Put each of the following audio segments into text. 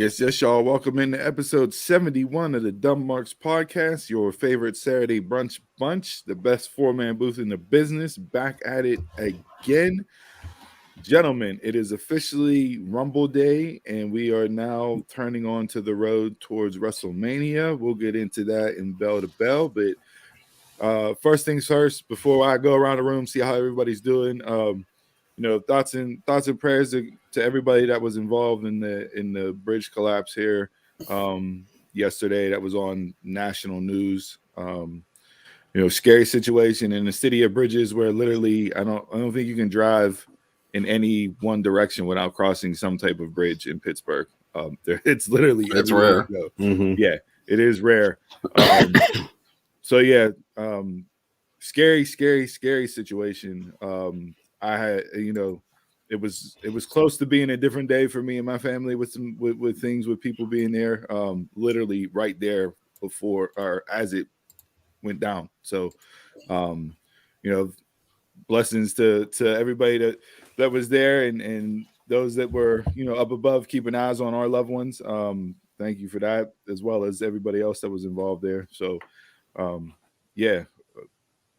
Yes, y'all. Welcome into episode 71 of the Dumb Marks podcast, your favorite Saturday brunch bunch, the best four-man booth in the business, back at it again. Gentlemen, it is officially Rumble Day, and we are now turning on to the road towards WrestleMania. We'll get into that in bell to bell, but first things first, before I go around the room, see how everybody's doing. Thoughts and prayers to everybody that was involved in the bridge collapse here yesterday. That was on national news. Scary situation in the city of Bridges, where literally I don't think you can drive in any one direction without crossing some type of bridge in Pittsburgh. It's literally it's rare. Mm-hmm. Yeah, it is rare. Scary situation. I had, it was close to being a different day for me and my family with things, with people being there, literally right there before or as it went down. So, blessings to everybody that was there and those that were, up above, keeping eyes on our loved ones. Thank you for that, as well as everybody else that was involved there. So,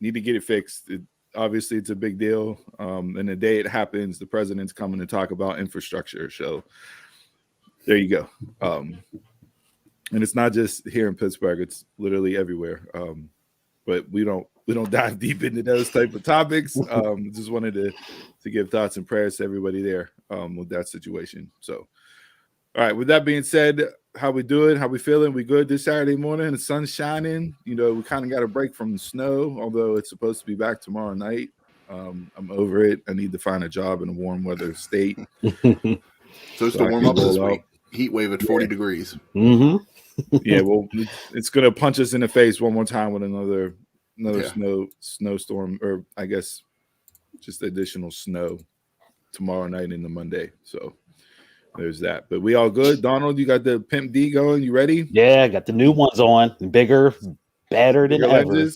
need to get it fixed. Obviously, it's a big deal. And the day it happens, the president's coming to talk about infrastructure. So there you go. And it's not just here in Pittsburgh; it's literally everywhere. But we don't dive deep into those type of topics. Just wanted to give thoughts and prayers to everybody there with that situation. So, all right. With that being said, how we doing? How we feeling? We good this Saturday morning? The sun's shining. We kind of got a break from the snow, although it's supposed to be back tomorrow night. I'm over it. I need to find a job in a warm weather state. So to warm up this week. Heat wave at 40 degrees. Mm-hmm. Yeah, well, it's gonna punch us in the face one more time with another snowstorm, or I guess just additional snow tomorrow night into Monday. So there's that. But we all good. Donald, you got the Pimp D going. You ready? Yeah, I got the new ones on. Bigger, better than ever.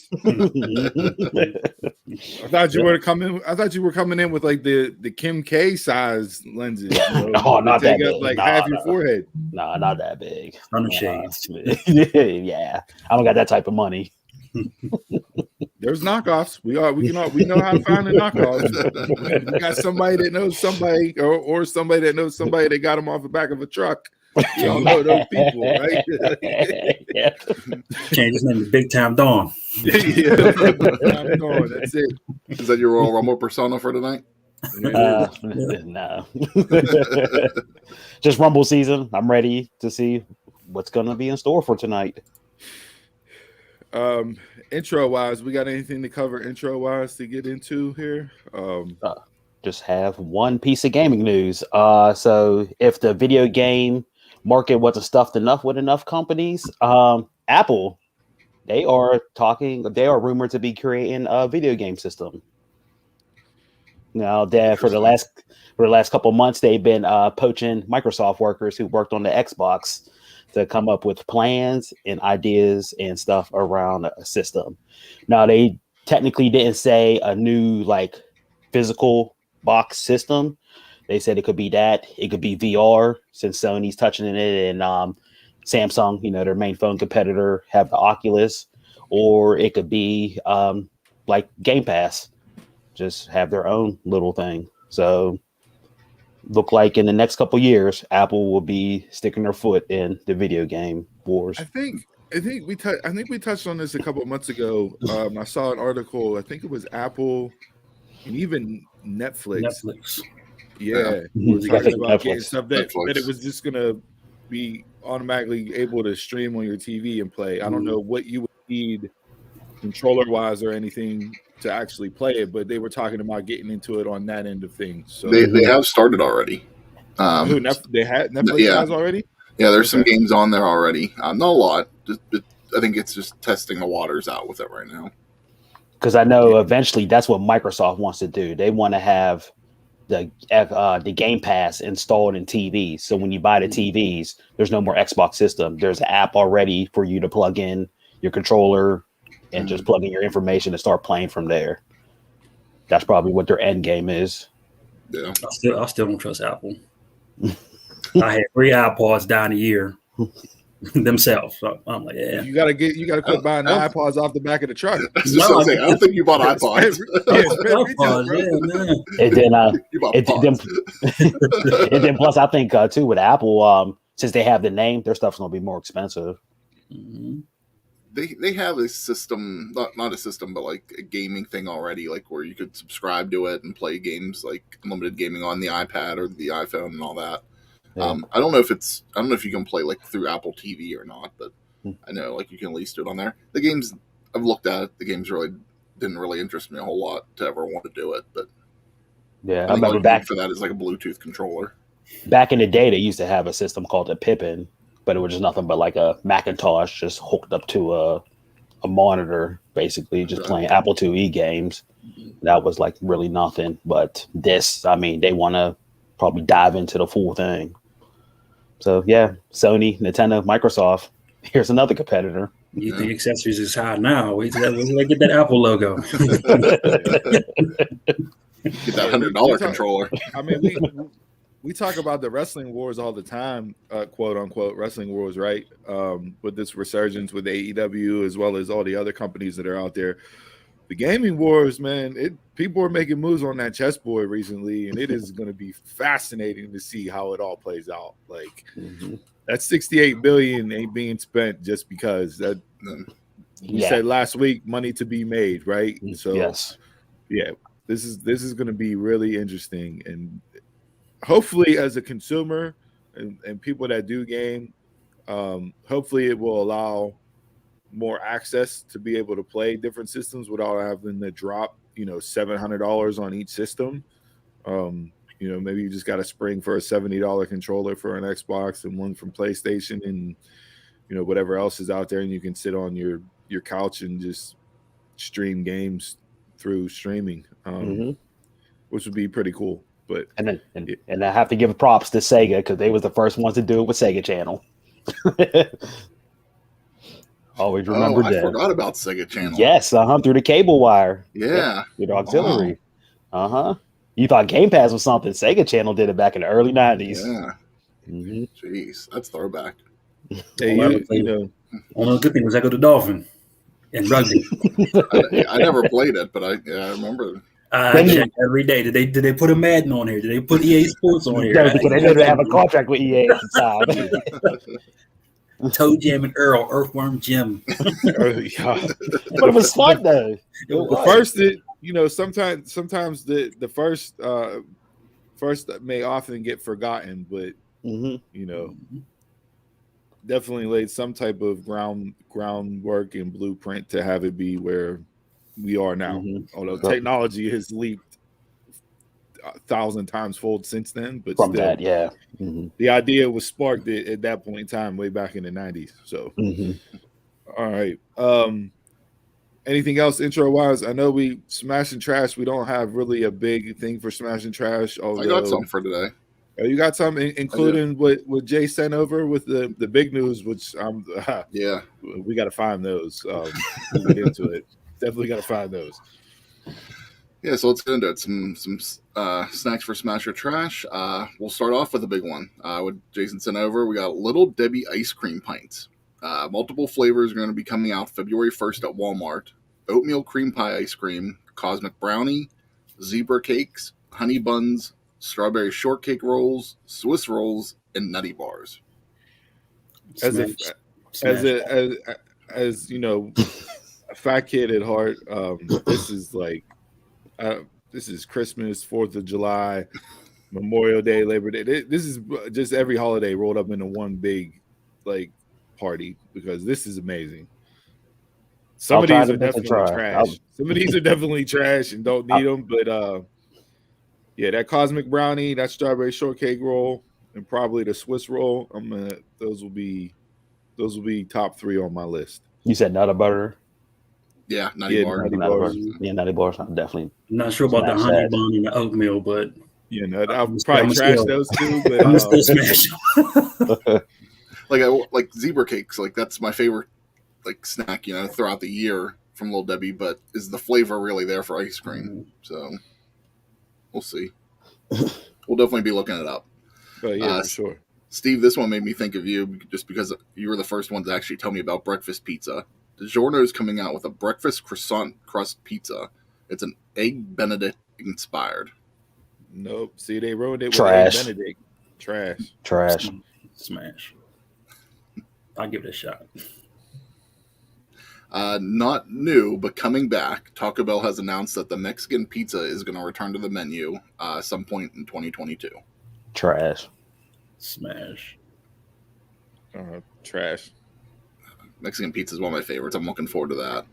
I thought you were coming in with like the Kim K size lenses. Oh, not that big. Like half your forehead. No, not that big. On the shades. Yeah, I don't got that type of money. There's knockoffs. We know how to find the knockoffs. We got somebody that knows somebody, or somebody that knows somebody that got them off the back of a truck. You don't know those people, right? Yeah. Change his name to Big Time Dawn. Yeah, I'm going. That's it. Is that your Royal Rumble persona for tonight? No. Just Rumble season. I'm ready to see what's going to be in store for tonight. Intro wise, we got anything to cover intro wise to get into here? Just have one piece of gaming news. So if the video game market wasn't stuffed enough with enough companies, Apple, they are rumored to be creating a video game system. Now that for the last couple of months, they've been poaching Microsoft workers who worked on the Xbox to come up with plans and ideas and stuff around a system. Now, they technically didn't say a new physical box system. They said it could be that. It could be VR, since Sony's touching it, and Samsung, their main phone competitor, have the Oculus. Or it could be like Game Pass, just have their own little thing. So look like in the next couple of years, Apple will be sticking their foot in the video game wars. I think we touched on this a couple of months ago. I saw an article. I think it was Apple and even Netflix. Yeah, was talking about getting stuff that it was just gonna be automatically able to stream on your TV and play. I don't know what you would need controller wise or anything to actually play it, but they were talking about getting into it on that end of things. So they have started already. Netflix has already? Yeah, there's some games on there already. Not a lot. I think it's just testing the waters out with it right now. Because I know eventually that's what Microsoft wants to do. They want to have the Game Pass installed in TVs. So when you buy the TVs, there's no more Xbox system. There's an app already for you to plug in your controller and just plug in your information and start playing from there. That's probably what their end game is. Yeah, I still don't trust Apple. I had 3 iPods down a year themselves. So I'm like, yeah. You gotta quit buying the iPods off the back of the truck. I was just gonna say, I don't think you bought iPods. Spend retail, bro. No. And then You bought and then, pods. and then plus I think too with Apple, since they have the name, their stuff's gonna be more expensive. Mm-hmm. They have a system, not a system, but like a gaming thing already, like where you could subscribe to it and play games like unlimited gaming on the iPad or the iPhone and all that. Yeah. I don't know if you can play like through Apple TV or not, but I know like you can at least do it on there. The games I've looked at, the games didn't really interest me a whole lot to ever want to do it. But Yeah, I think all remember you need for that is like a Bluetooth controller. back in the day, they used to have a system called a Pippin, but it was just nothing but like a Macintosh just hooked up to a monitor, basically just playing Apple IIe games. That was like really nothing. But this, I mean, they want to probably dive into the full thing. So yeah, Sony, Nintendo, Microsoft. Here's another competitor. You think accessories is high now? Wait till I get that Apple logo. Get that $100 controller. I mean, we talk about the wrestling wars all the time, quote unquote wrestling wars, right? With this resurgence with AEW as well as all the other companies that are out there. The gaming wars, man, people are making moves on that chessboard recently, and it is going to be fascinating to see how it all plays out. Like that $68 billion ain't being spent just because that you said last week, money to be made, right? So yes, yeah, this is going to be really interesting, and hopefully, as a consumer and people that do game, hopefully it will allow more access to be able to play different systems without having to drop, $700 on each system. Maybe you just got to spring for a $70 controller for an Xbox and one from PlayStation and, whatever else is out there. And you can sit on your couch and just stream games through streaming, which would be pretty cool. But and I have to give props to Sega because they was the first ones to do it with Sega Channel. Always remember that. I forgot about Sega Channel. Yes, through the cable wire. Yeah, through the auxiliary. You thought Game Pass was something? Sega Channel did it back in the early 90s. Yeah. Jeez, that's throwback. Hey, One of the good things was Echo the Dolphin and rugby. I never played it, but I remember. I check every day. Did they put a Madden on here? Did they put EA Sports on here? No, because they didn't have a contract with EA at the time. Toe Jam and Earl, Earthworm Jim. But it was fun though. The first, sometimes the first may often get forgotten, but definitely laid some type of groundwork and blueprint to have it be where we are now. Although technology has leaped 1,000 times fold since then, but from still, that, the idea was sparked at that point in time, way back in the 90s. So, all right. Anything else intro wise? I know we Smash and Trash. We don't have really a big thing for Smash and Trash. Although, I got something for today. You got something, including what Jay sent over with the big news, which we got to find those. We'll get into it. Definitely got to find those. Yeah, so let's get into it. Some snacks for Smash or Trash. We'll start off with a big one. What Jason sent over, we got Little Debbie ice cream pints. Multiple flavors are going to be coming out February 1st at Walmart. Oatmeal cream pie ice cream, cosmic brownie, zebra cakes, honey buns, strawberry shortcake rolls, Swiss rolls, and nutty bars. As you know, a fat kid at heart, this is like this is Christmas, 4th of July, Memorial Day, Labor Day. This is just every holiday rolled up into one big party, because this is amazing. Some of these are definitely trash. Some of these are definitely trash and don't need them. But that cosmic brownie, that strawberry shortcake roll, and probably the Swiss roll. Those will be top 3 on my list. You said Nutter Butter. Yeah, nutty bars. Yeah, nutty bars. I'm definitely not sure about the honey bun and the oatmeal, but I'll probably trash those two. But I'm still smash. like zebra cakes, that's my favorite snack, throughout the year from Little Debbie. But is the flavor really there for ice cream? So we'll see. We'll definitely be looking it up. For sure. Steve, this one made me think of you just because you were the first one to actually tell me about breakfast pizza. DiGiorno is coming out with a breakfast croissant crust pizza. It's an Egg Benedict inspired. Nope. See, they ruined it with Trash. Egg Benedict. Trash. Trash. Smash. I'll give it a shot. Not new, but coming back, Taco Bell has announced that the Mexican pizza is going to return to the menu some point in 2022. Trash. Smash. Trash. Mexican pizza is one of my favorites. I'm looking forward to that.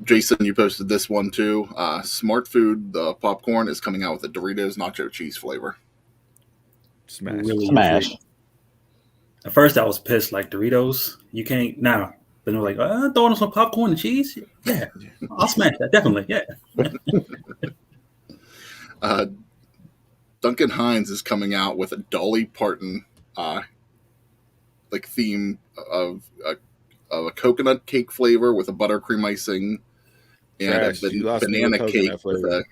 Jason, you posted this one too. Smart Food, the popcorn, is coming out with a Doritos nacho cheese flavor. Smash. Really Smash. intrigued. At first, I was pissed. Like Doritos, you can't now. But they're like, throwing on some popcorn and cheese. Yeah, I'll smash that definitely. Yeah. Duncan Hines is coming out with a Dolly Parton theme of a coconut cake flavor with a buttercream icing and Trash. a banana cake with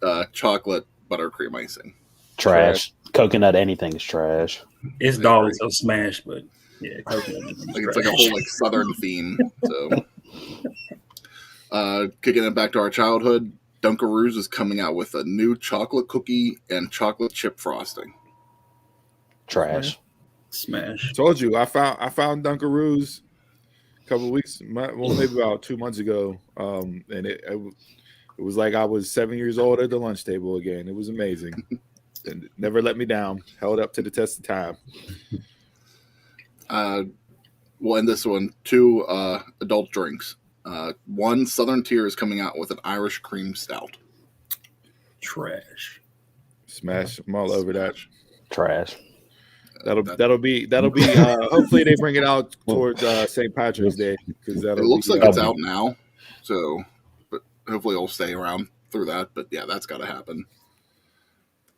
a chocolate buttercream icing. Trash. Coconut anything is trash. It's Dolly, so smash, but yeah, coconut. It's like a whole southern theme. So, kicking it back to our childhood, Dunkaroos is coming out with a new chocolate cookie and chocolate chip frosting. Trash. Smash. Told you, I found Dunkaroos a couple of weeks, maybe about 2 months ago, and it was like I was 7 years old at the lunch table again. It was amazing. And never let me down. Held up to the test of time. We'll end this one. 2 adult drinks. One, Southern Tier is coming out with an Irish cream stout. Trash. Smash. I'm all over that. Trash. That'll be. Hopefully they bring it out towards St. Patrick's Day because It looks like it's out now. So, but hopefully it'll stay around through that. But yeah, that's got to happen.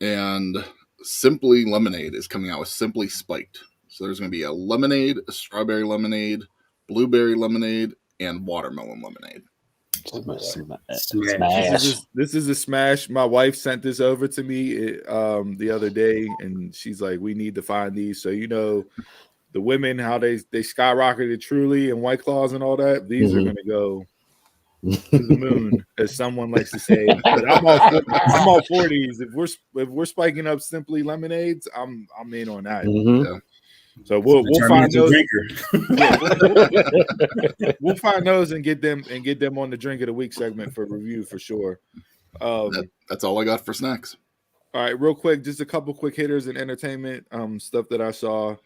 And Simply Lemonade is coming out with Simply Spiked. So there's going to be a lemonade, a strawberry lemonade, blueberry lemonade, and watermelon lemonade. Smash. This is a smash. My wife sent this over to me the other day, and she's like, "We need to find these." So the women, how they skyrocketed Truly and White Claws and all that. These are going to go to the moon, as someone likes to say. But I'm all for these. If we're spiking up Simply Lemonades, I'm in on that. Yeah. So we'll find those. We'll find those and get them on the Drink of the Week segment for review for sure. That's all I got for snacks. All right, real quick, just a couple quick hitters in entertainment stuff that I saw.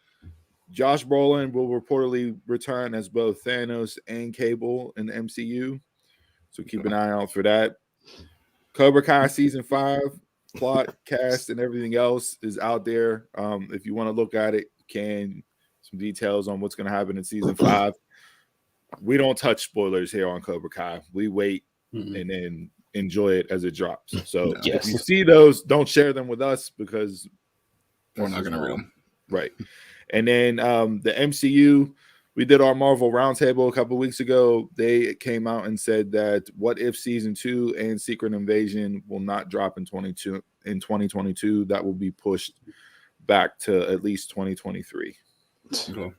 Josh Brolin will reportedly return as both Thanos and Cable in the MCU, so keep an eye out for that. Cobra Kai season 5 plot, cast, and everything else is out there. If you want to look at it, some details on what's going to happen in season 5. We don't touch spoilers here on Cobra Kai. We wait and then enjoy it as it drops. So if you see those, don't share them with us because we're not going to read them. Right. And then the MCU, we did our Marvel Roundtable a couple weeks ago. They came out and said that What If Season 2 and Secret Invasion will not drop in 2022. That will be pushed back to at least 2023. Okay.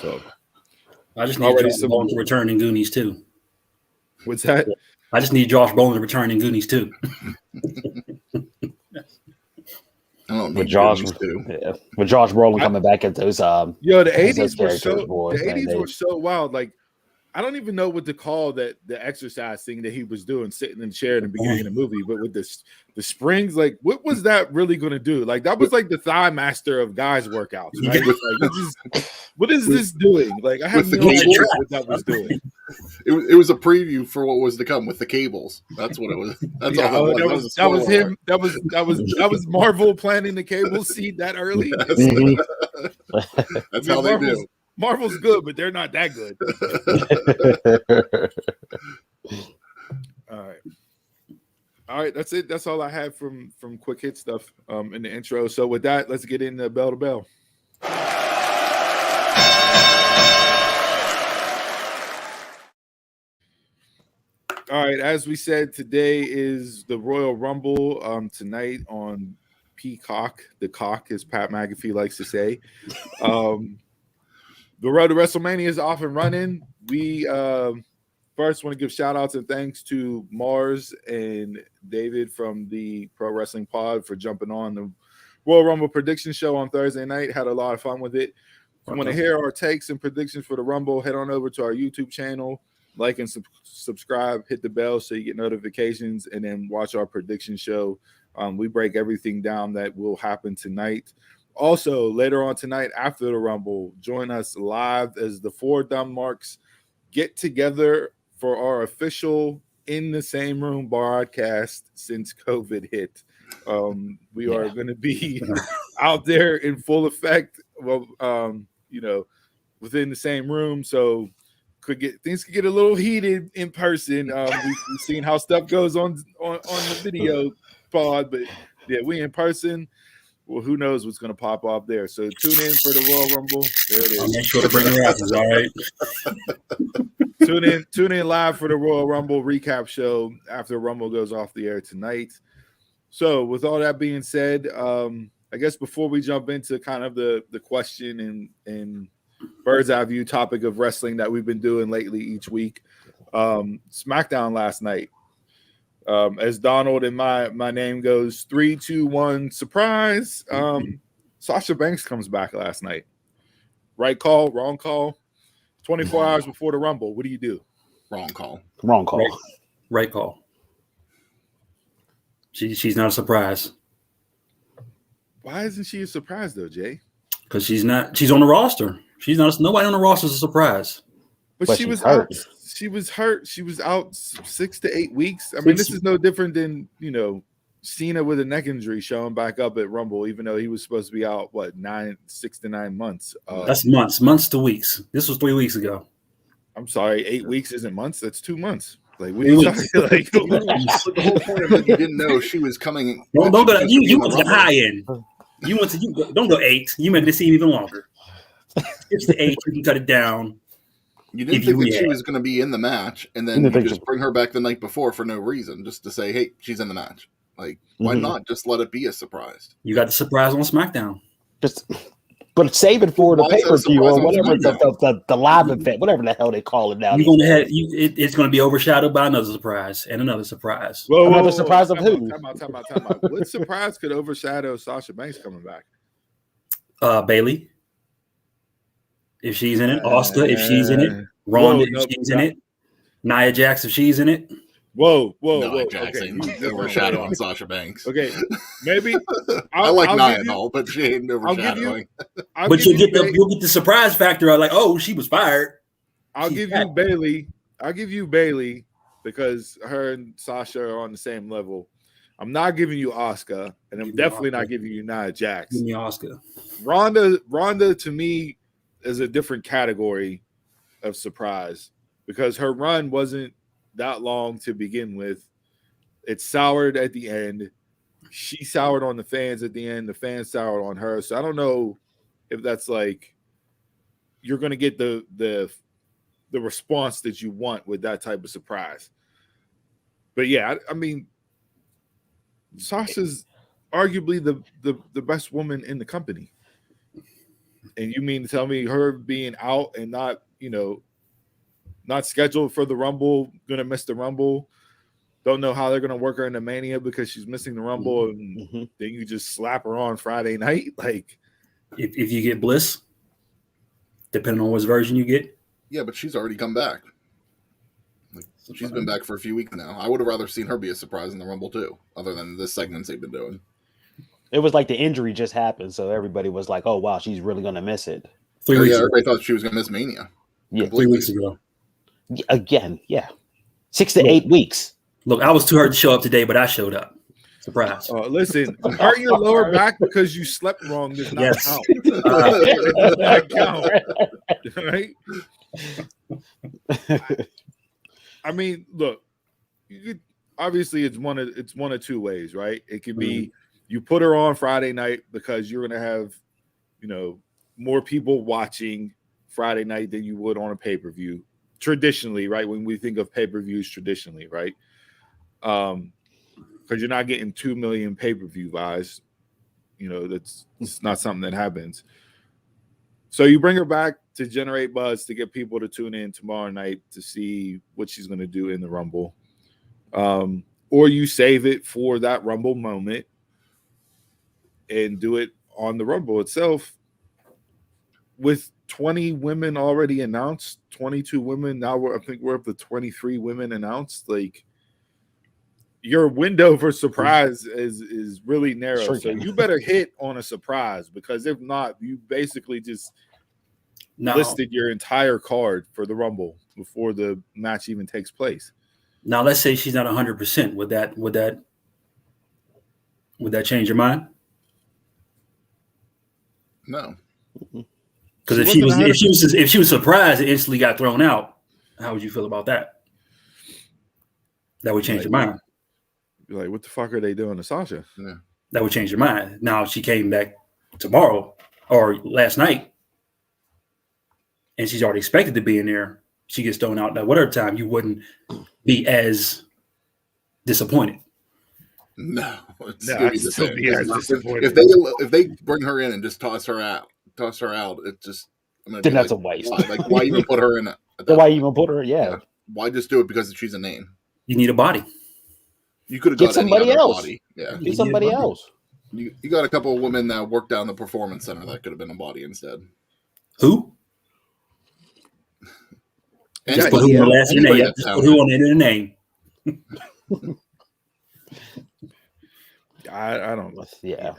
So I just need Josh Brolin to return in Goonies too. What's that? I just need Josh Brolin to return in Goonies too. With Josh Brolin coming back at those the 80s were so wild. Like, I don't even know what to call the exercise thing that he was doing, sitting in the chair in the beginning of the movie. But with the springs, like, what was that really going to do? Like, that was like the Thigh Master of guys workouts, right? Like, what is this doing? Like, I have no idea what that was doing. It was a preview for what was to come with the cables. That's what it was. That's all that was. That was him. That was Marvel planting the cable seed that early. That's how they do. Marvel's good, but they're not that good. All right. That's it. That's all I have from quick hit stuff in the intro. So with that, let's get into bell to bell. All right. As we said, today is the Royal Rumble. Tonight on Peacock, the cock, as Pat McAfee likes to say. The road to WrestleMania is off and running. We first want to give shout outs and thanks to Mars and David from the Pro Wrestling Pod for jumping on the Royal Rumble prediction show on Thursday night. Had a lot of fun with it. If you want to hear our takes and predictions for the Rumble, head on over to our YouTube channel, like and subscribe, hit the bell so you get notifications, and then watch our prediction show. We break everything down that will happen tonight. Also, later on tonight after the Rumble, join us live as the 4 Dumb Marks get together for our official In the Same Room broadcast since COVID hit. We are going to be out there in full effect, within the same room. So things could get a little heated in person. We've seen how stuff goes on the video pod, but yeah, we in person. Well, who knows what's going to pop off there. So tune in for the Royal Rumble. There it is. I'll make sure to bring the rappers, all right? Tune in live for the Royal Rumble recap show after Rumble goes off the air tonight. So with all that being said, I guess before we jump into kind of the question and bird's eye view topic of wrestling that we've been doing lately each week, SmackDown last night. As Donald and my name goes, 3, 2, 1, surprise. Sasha Banks comes back last night. Right call, wrong call. 24 hours before the Rumble. What do you do? Wrong call. Wrong call. Right call. She's not a surprise. Why isn't she a surprise though, Jay? Because she's on the roster. She's not. Nobody on the roster is a surprise. But she was hurt. She was hurt. She was out 6 to 8 weeks. I mean, this is no different than, Cena with a neck injury showing back up at Rumble, even though he was supposed to be out, 6 to 9 months. That's months to weeks. This was 3 weeks ago. I'm sorry, 8 weeks isn't months. That's 2 months. Like, we the whole point of it, you didn't know she was coming. Don't go. You went to the high end. Don't go 8. You made it seem even longer. It's the 8. You can cut it down. You didn't think that she was going to be in the match, and then you just bring her back the night before for no reason, just to say, hey, she's in the match. Like, why not just let it be a surprise? You got the surprise on SmackDown. But save it for the pay-per-view or whatever, the live event, whatever the hell they call it now. It's going to be overshadowed by another surprise and another surprise. Another surprise of who? Time out. What surprise could overshadow Sasha Banks coming back? Bailey. If she's in it, Asuka, if she's in it, Ronda, if she's in it, Nia Jax, if she's in it. Whoa. Jackson, overshadowing Sasha Banks. Okay, maybe I like Nia and all, but she ain't overshadowing. But you'll get the surprise factor of like, oh, she was fired. I'll give you Bailey because her and Sasha are on the same level. I'm not giving you Asuka, and I'm definitely not giving you Nia Jax. Give me Asuka. Ronda to me is a different category of surprise because her run wasn't that long to begin with. It soured at the end. She soured on the fans at the end. The fans soured on her. So I don't know if that's like you're going to get the response that you want with that type of surprise. But yeah, I mean, Sasha's arguably the best woman in the company. And you mean to tell me her being out and not scheduled for the Rumble, gonna miss the Rumble, don't know how they're gonna work her into Mania because she's missing the Rumble, and then you just slap her on Friday night? Like, if you get Bliss, depending on which version you get. Yeah, but she's already come back. She's been back for a few weeks now. I would have rather seen her be a surprise in the Rumble too, other than the segments they've been doing. It was like the injury just happened, so everybody was like, "Oh wow, she's really going to miss it." 3 weeks ago. Everybody thought she was going to miss Mania. Yeah, completely. 3 weeks ago. Again, yeah, 6 to 8 weeks. Look, I was too hurt to show up today, but I showed up. Surprise! Listen, hurt your lower back because you slept wrong does not count. Right? I mean, look, you could obviously it's one of two ways, right? It could be you put her on Friday night because you're going to have, more people watching Friday night than you would on a pay-per-view traditionally, right? When we think of pay-per-views traditionally, right? Because you're not getting 2 million pay-per-view buys. That's it's not something that happens. So you bring her back to generate buzz to get people to tune in tomorrow night to see what she's going to do in the Rumble. Or you save it for that Rumble moment and do it on the Rumble itself. With 20 women already announced, 22 women, now I think we're up to 23 women announced. Like, your window for surprise is really narrow. Shrinking. So you better hit on a surprise, because if not, you basically just listed your entire card for the Rumble before the match even takes place. Now, let's say she's not 100%. Would that change your mind? No. Because if she was surprised and instantly got thrown out, how would you feel about that? That would change your mind. You're like, what the fuck are they doing to Sasha? Yeah. That would change your mind. Now, if she came back tomorrow or last night, and she's already expected to be in there, she gets thrown out. Now, whatever time, you wouldn't be as disappointed. No, I'd still be as disappointed. If they bring her in and just toss her out, it just then that's a waste. Why even put her in it? Why even put her? Yeah. Why just do it because she's a name? You need a body. You could have got somebody else. Body. Yeah, get somebody else. You got a couple of women that work down the performance center that could have been a body instead. Who? Just put who on the last name. Just put who on the end of the name. I don't. Yeah.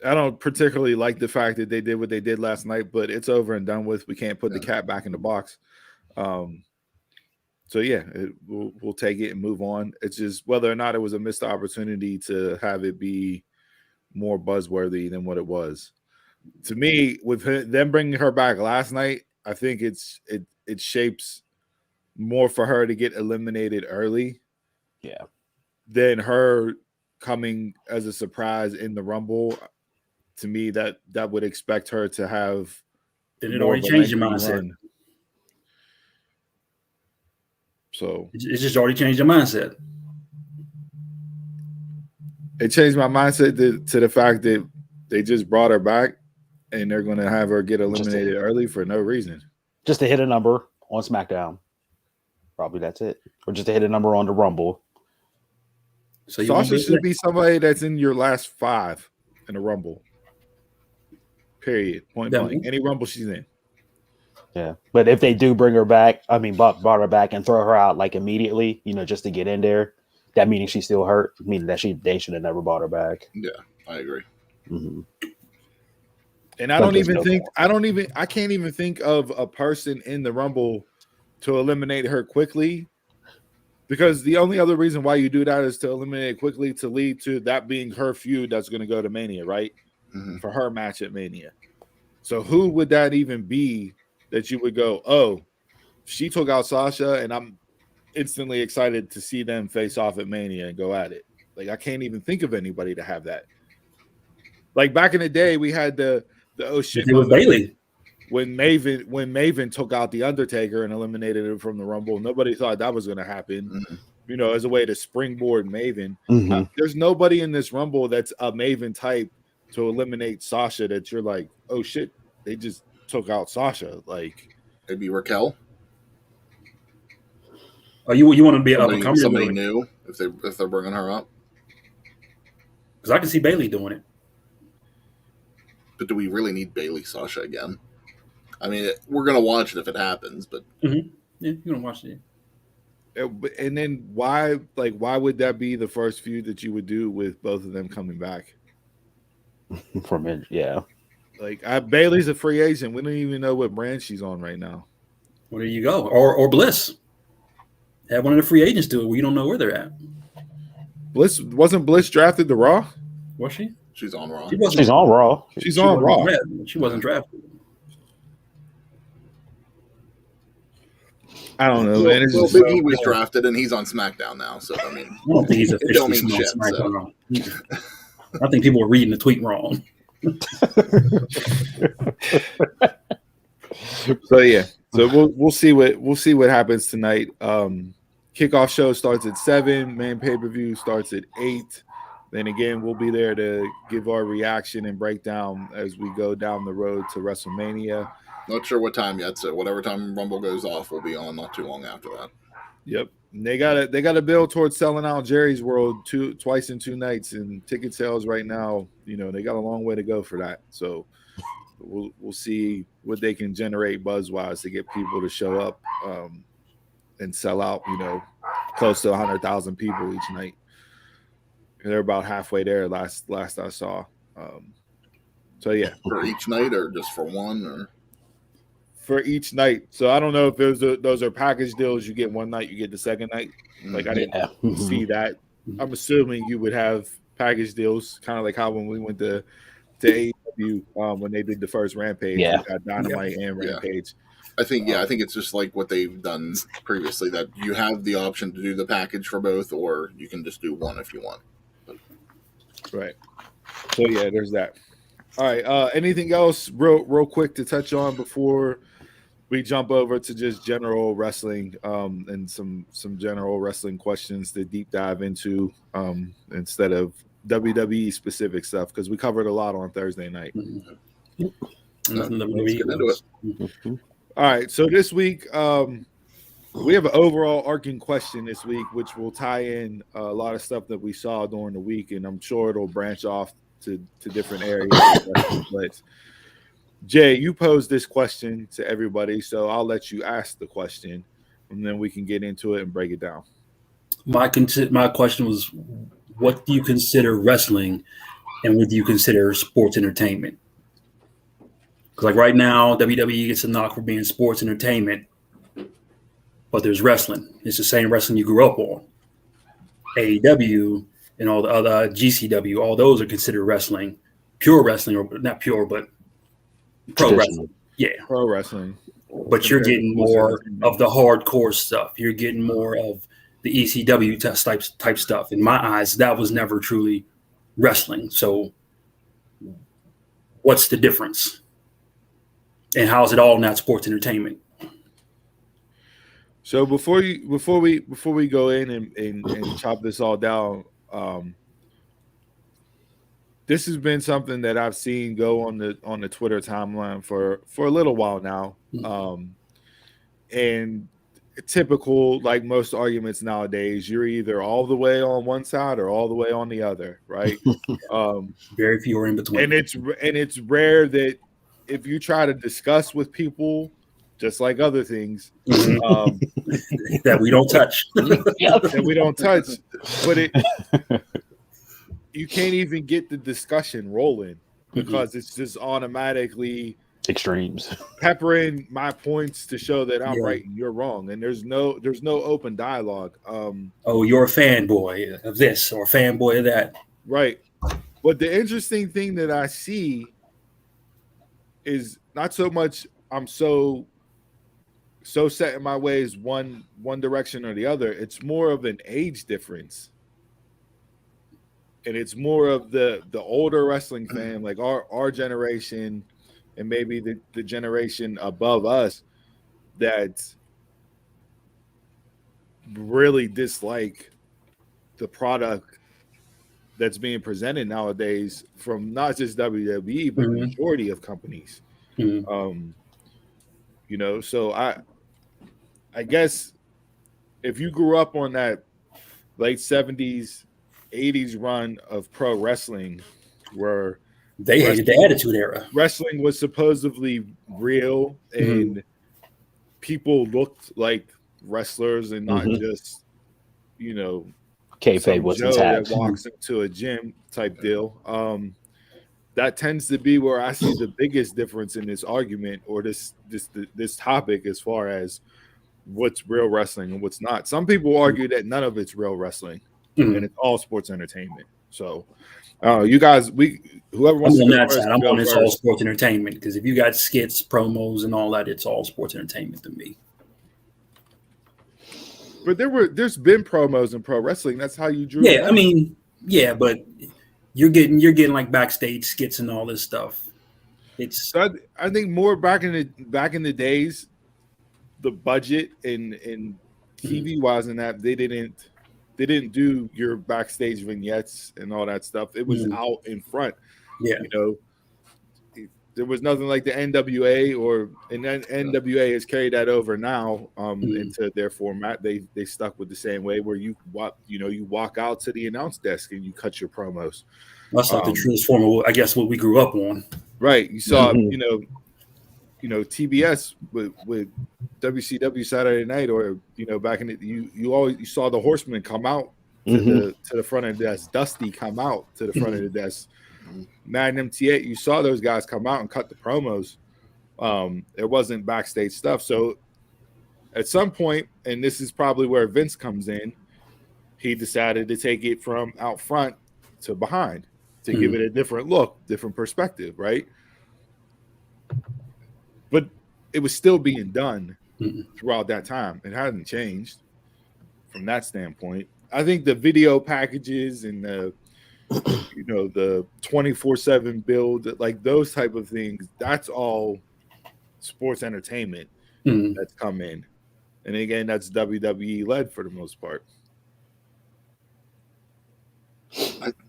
I don't particularly like the fact that they did what they did last night, but it's over and done with. We can't put the cat back in the box. So yeah, we'll take it and move on. It's just whether or not it was a missed opportunity to have it be more buzzworthy than what it was. To me, with them bringing her back last night, I think it shapes more for her to get eliminated early. Yeah. Than her coming as a surprise in the Rumble. To me, that would expect her to have. Did it already change your mindset? Run. So it's just already changed your mindset. It changed my mindset to the fact that they just brought her back and they're going to have her get eliminated early for no reason. Just to hit a number on SmackDown. Probably that's it. Or just to hit a number on the Rumble. So Sasha should be somebody that's in your last 5 in a Rumble. Period. Point blank. Any Rumble she's in. Yeah. But if they do bring her back, brought her back and throw her out like immediately, just to get in there, that meaning she's still hurt, meaning that they should have never brought her back. Yeah, I agree. Mm-hmm. And I can't even think of a person in the Rumble to eliminate her quickly, because the only other reason why you do that is to eliminate it quickly to lead to that being her feud that's going to go to Mania, right? Mm-hmm. For her match at Mania. So who would that even be that you would go, oh, she took out Sasha and I'm instantly excited to see them face off at Mania and go at it. Like, I can't even think of anybody to have that. Like back in the day, we had the oh shit. It was Bayley. When Maven took out the Undertaker and eliminated him from the Rumble, nobody thought that was going to happen. Mm-hmm. As a way to springboard Maven. Mm-hmm. There's nobody in this Rumble that's a Maven type to eliminate Sasha that you're like, oh shit, they just took out Sasha. Like, maybe Raquel. Oh, you want to be somebody new if they're bringing her up? Because I can see Bayley doing it. But do we really need Bayley Sasha again? I mean, we're gonna watch it if it happens, but yeah, you're gonna watch it. And then why would that be the first feud that you would do with both of them coming back? From it, yeah. Like, Bayley's a free agent. We don't even know what brand she's on right now. Well, there you go. Or Bliss. Have one of the free agents do it. We don't know where they're at. Wasn't Bliss drafted to Raw? Was she? She's on Raw. She's on Raw. She's on Raw. She wasn't drafted. I don't know, man. Well, Big E was drafted, and he's on SmackDown now. So I mean, I don't think he's officially on SmackDown. I think people were reading the tweet wrong. So yeah, so we'll see what happens tonight. Kickoff show starts at 7. Main pay-per-view starts at 8. Then again, we'll be there to give our reaction and breakdown as we go down the road to WrestleMania. Not sure what time yet, so whatever time Rumble goes off, we'll be on not too long after that. Yep. And they gotta build towards selling out Jerry's World twice in 2 nights, and ticket sales right now, they got a long way to go for that. So we'll see what they can generate buzz wise to get people to show up and sell out, close to 100,000 people each night. And they're about halfway there last I saw. So yeah. For each night or just for one or for each night. So I don't know if those are package deals. You get one night, you get the second night. Like I didn't see that. I'm assuming you would have package deals, kind of like how when we went to AEW when they did the first Rampage, we got Dynamite and Rampage. I think it's just like what they've done previously, that you have the option to do the package for both, or you can just do one if you want. Right. So yeah, there's that. All right. Anything else real quick to touch on before we jump over to just general wrestling and some general wrestling questions to deep dive into instead of WWE specific stuff, because we covered a lot on Thursday night. Let's get into it. All right. So this week we have an overall arcing question this week, which will tie in a lot of stuff that we saw during the week, and I'm sure it'll branch off to different areas. But Jay, you posed this question to everybody, so I'll let you ask the question, and then we can get into it and break it down. My question was, what do you consider wrestling, and what do you consider sports entertainment? Because like right now, WWE gets a knock for being sports entertainment, but there's wrestling. It's the same wrestling you grew up on. AEW and all the other GCW, all those are considered wrestling, pure wrestling, or not pure, but pro wrestling. Yeah. Pro wrestling. But you're getting more of the hardcore stuff. You're getting more of the ECW type stuff. In my eyes, that was never truly wrestling. So what's the difference? And how is it all not sports entertainment? So before we go in and chop this all down, this has been something that I've seen go on the Twitter timeline for a little while now, and typical, like most arguments nowadays, you're either all the way on one side or all the way on the other, right? Very few are in between, and it's rare that if you try to discuss with people, just like other things, that we don't touch. That we don't touch. But you can't even get the discussion rolling because it's just automatically extremes peppering my points to show that I'm right and you're wrong. And there's no open dialogue. Oh, you're a fanboy of this or a fanboy of that. Right. But the interesting thing that I see is not so much I'm so set in my ways one direction or the other. It's more of an age difference, and it's more of the older wrestling fan, like our generation, and maybe the generation above us, that really dislike the product that's being presented nowadays from not just WWE but the majority of companies. So I guess if you grew up on that late 70s, 80s run of pro wrestling where they hated the Attitude Era. Wrestling was supposedly real and people looked like wrestlers and not just, kayfabe was intact. That walks into a gym type deal. That tends to be where I see the biggest difference in this argument or this topic as far as what's real wrestling and what's not. Some people argue that none of it's real wrestling and it's all sports entertainment. So you guys, whoever wants to go that side, I'm on it's all sports entertainment, because if you got skits, promos, and all that, it's all sports entertainment to me. But there's been promos in pro wrestling. That's how you drew. Yeah, I mean, yeah, but you're getting like backstage skits and all this stuff. It's I think more back in the days, the budget and TV wise and that they they didn't do your backstage vignettes and all that stuff. It was out in front. Yeah. You know, there was nothing like the NWA, and then NWA has carried that over now into their format. They stuck with the same way where you walk out to the announce desk and you cut your promos. That's like the truest form of, I guess, what we grew up on. Right. You saw, TBS with WCW Saturday Night, or back in the, you saw the Horsemen come out to the front of the desk. Dusty come out to the front of the desk. Magnum T8, you saw those guys come out and cut the promos. It wasn't backstage stuff. So at some point, and this is probably where Vince comes in, he decided to take it from out front to behind to give it a different look, different perspective, right? But it was still being done throughout that time. It hadn't changed from that standpoint. I think the video packages and the 24/7 build, like those type of things, that's all sports entertainment that's come in. And again, that's WWE led for the most part.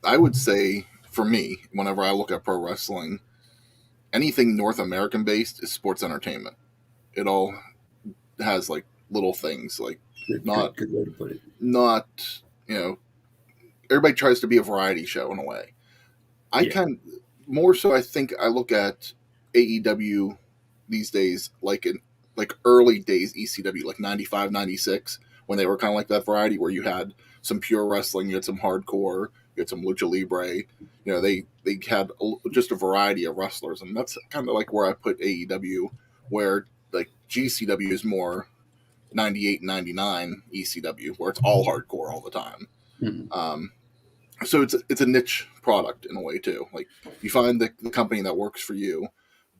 I would say, for me, whenever I look at pro wrestling, anything North American based is sports entertainment. It all has like little things, like good way to put it. Not, everybody tries to be a variety show in a way. I more so, I think I look at AEW these days like early days ECW, like 95, 96, when they were kind of like that variety where you had some pure wrestling, you had some hardcore, you had some lucha libre. They had just a variety of wrestlers, and that's kind of like where I put AEW, where like GCW is more 98 and 99 ECW, where it's all hardcore all the time. So it's a niche product in a way too. Like you find the company that works for you.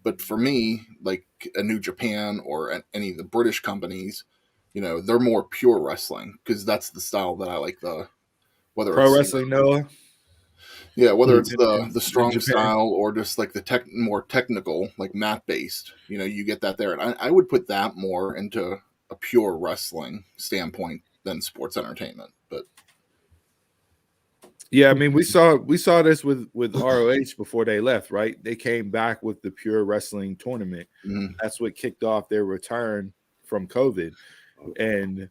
But for me, like a New Japan or any of the British companies, they're more pure wrestling because that's the style that I like. Whether Pro it's wrestling, Noah. Yeah, whether it's the strong style or just like the more technical, like mat based, you get that there. And I would put that more into a pure wrestling standpoint than sports entertainment. But yeah, I mean, we saw this with ROH before they left, right? They came back with the pure wrestling tournament. That's what kicked off their return from COVID. And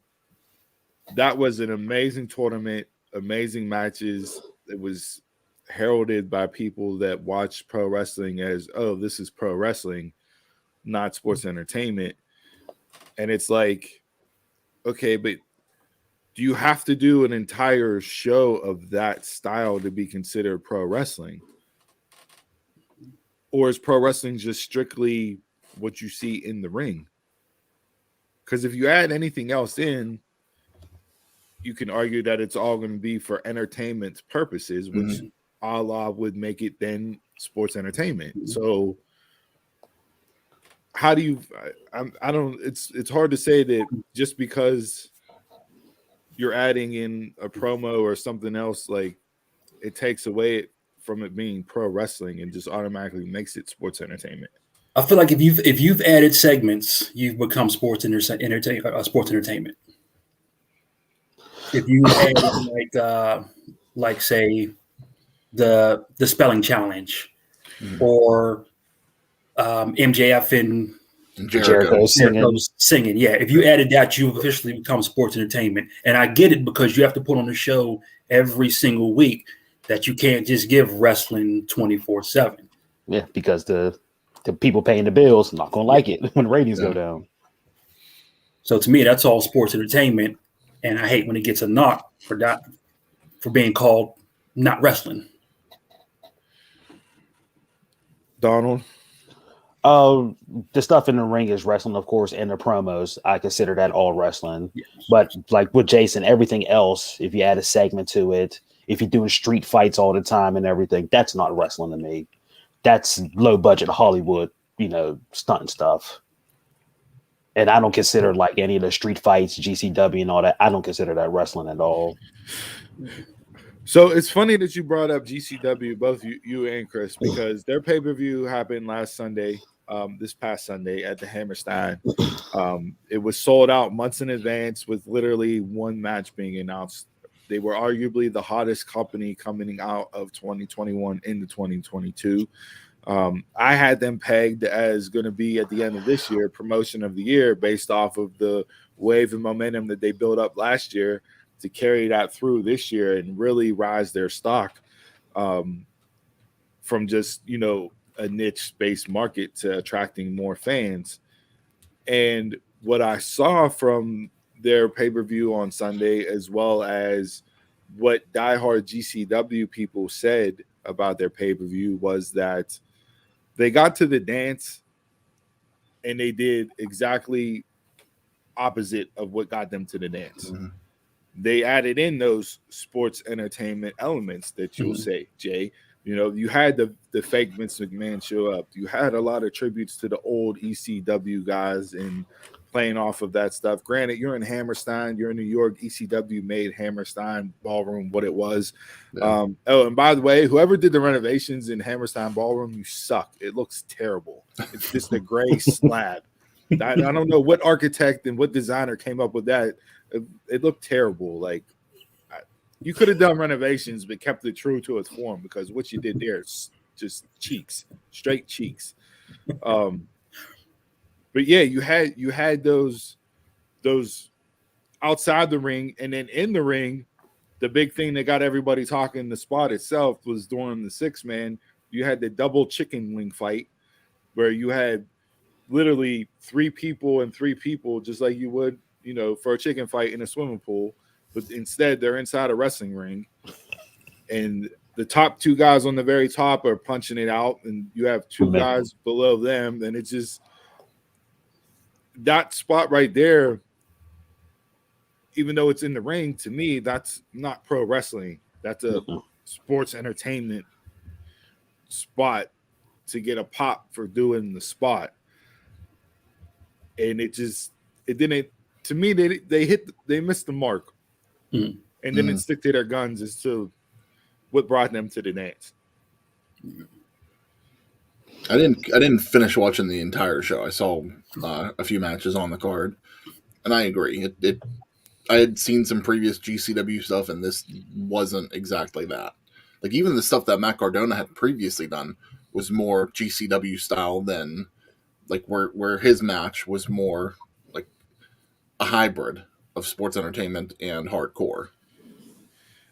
that was an amazing tournament, amazing matches. It was heralded by people that watch pro wrestling as, oh, this is pro wrestling, not sports entertainment. And it's like, okay, but do you have to do an entire show of that style to be considered pro wrestling? Or is pro wrestling just strictly what you see in the ring? Because if you add anything else in, you can argue that it's all going to be for entertainment purposes, which a la would make it then sports entertainment. So how do you, I don't, it's hard to say that just because you're adding in a promo or something else, like it takes away from it being pro wrestling and just automatically makes it sports entertainment. I feel like if you've added segments, you've become sports entertainment. If you add like say the spelling challenge or MJF and Jericho singing. Yeah, if you added that, you officially become sports entertainment. And I get it because you have to put on a show every single week that you can't just give wrestling 24/7. Yeah, because the people paying the bills are not going to like it when ratings go down. So to me, that's all sports entertainment. And I hate when it gets a knock for that, for being called not wrestling. Donald? The stuff in the ring is wrestling, of course, and the promos. I consider that all wrestling. Yes. But like with Jason, everything else, if you add a segment to it, if you're doing street fights all the time and everything, that's not wrestling to me. That's low budget Hollywood, stunt and stuff. And I don't consider like any of the street fights, GCW and all that. I don't consider that wrestling at all. So it's funny that you brought up GCW, both you and Chris, because their pay-per-view happened last Sunday, this past Sunday at the Hammerstein. It was sold out months in advance with literally one match being announced They were arguably the hottest company coming out of 2021 into 2022. I had them pegged as going to be at the end of this year promotion of the year based off of the wave of momentum that they built up last year to carry that through this year and really rise their stock from just, a niche based market to attracting more fans. And what I saw from their pay-per-view on Sunday, as well as what diehard GCW people said about their pay-per-view, was that they got to the dance and they did exactly opposite of what got them to the dance. Mm-hmm. They added in those sports entertainment elements that you'll say, Jay. You had the fake Vince McMahon show up. You had a lot of tributes to the old ECW guys and playing off of that stuff. Granted, you're in Hammerstein. You're in New York. ECW made Hammerstein Ballroom what it was. Yeah. And by the way, whoever did the renovations in Hammerstein Ballroom, you suck. It looks terrible. It's just a gray slab. I don't know what architect and what designer came up with that. It looked terrible. Like, you could have done renovations but kept it true to its form, because what you did there is just cheeks, straight cheeks. But yeah, you had those outside the ring, and then in the ring, the big thing that got everybody talking, the spot itself, was during the 6-man. You had the double chicken wing fight where you had literally 3 people and 3 people, just like you would, for a chicken fight in a swimming pool. But instead, they're inside a wrestling ring, and the top 2 guys on the very top are punching it out, and you have 2 guys below them, and it's just that spot right there. Even though it's in the ring, to me, that's not pro wrestling. That's a sports entertainment spot to get a pop for doing the spot, and it didn't. To me, they missed the mark. And didn't stick to their guns as to what brought them to the dance. I didn't finish watching the entire show. I saw a few matches on the card, and I agree. I had seen some previous GCW stuff, and this wasn't exactly that. Like, even the stuff that Matt Cardona had previously done was more GCW style than like where his match was more like a hybrid of sports entertainment and hardcore.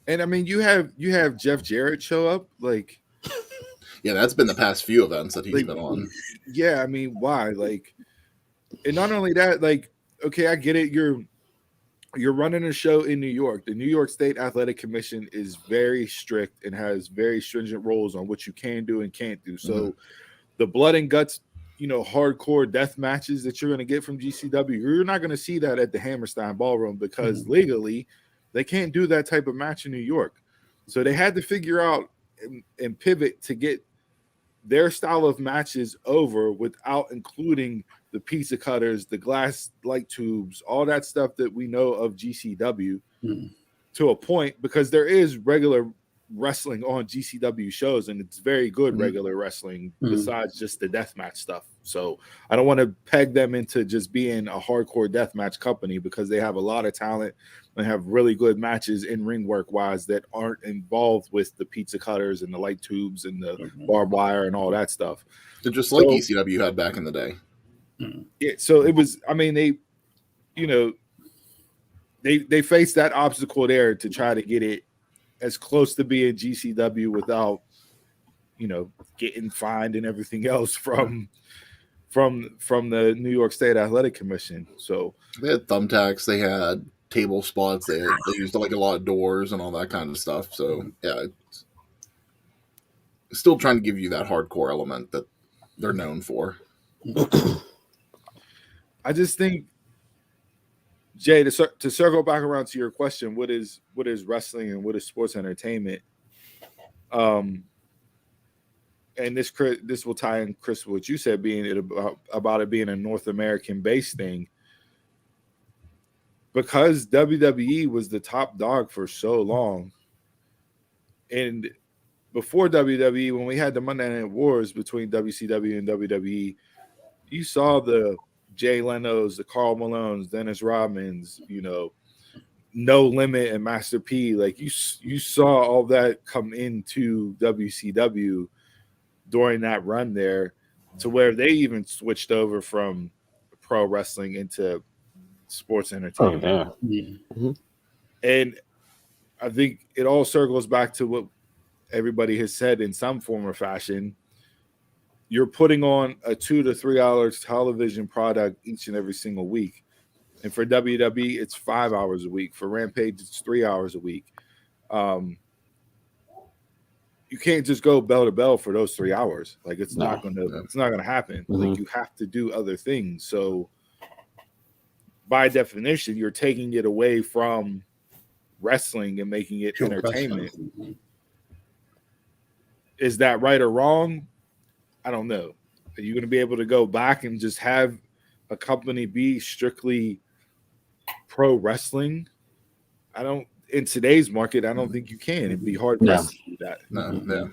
And I mean, you have Jeff Jarrett show up, like, yeah, that's been the past few events that he's been on. Yeah, I mean, why? Like, and not only that, like, okay, I get it. You're running a show in New York. The New York State Athletic Commission is very strict and has very stringent rules on what you can do and can't do. So the blood and guts, hardcore death matches that you're going to get from GCW, you're not going to see that at the Hammerstein Ballroom, because legally they can't do that type of match in New York. So they had to figure out and pivot to get their style of matches over without including the pizza cutters, the glass light tubes, all that stuff that we know of GCW to a point, because there is regular wrestling on GCW shows, and it's very good regular wrestling besides just the deathmatch stuff. So I don't want to peg them into just being a hardcore deathmatch company, because they have a lot of talent and have really good matches in ring work wise that aren't involved with the pizza cutters and the light tubes and the barbed wire and all that stuff. They're just like ECW had back in the day. Yeah, so it was, I mean, they faced that obstacle there to try to get it as close to being GCW without, getting fined and everything else from the New York State Athletic Commission. So they had thumbtacks, they had table spots, they used like a lot of doors and all that kind of stuff. So yeah, it's still trying to give you that hardcore element that they're known for. I just think, Jay, to circle back around to your question, what is wrestling and what is sports entertainment? And this will tie in, Chris, what you said, being about it being a North American based thing. Because WWE was the top dog for so long, and before WWE, when we had the Monday Night Wars between WCW and WWE, you saw the Jay Leno's, the Carl Malone's, Dennis Rodman's, No Limit and Master P, like you saw all that come into WCW during that run there, to where they even switched over from pro wrestling into sports entertainment. Oh, yeah. Yeah. And I think it all circles back to what everybody has said in some form or fashion. You're putting on a 2 to 3 hours television product each and every single week. And for WWE, it's 5 hours a week. For Rampage, it's 3 hours a week. You can't just go bell to bell for those 3 hours. Like it's not gonna happen. Like you have to do other things. So by definition, you're taking it away from wrestling and making it entertainment. Is that right or wrong? I don't know. Are you going to be able to go back and just have a company be strictly pro wrestling? I don't. In today's market, I don't think you can. It'd be hard pressed to do that. No.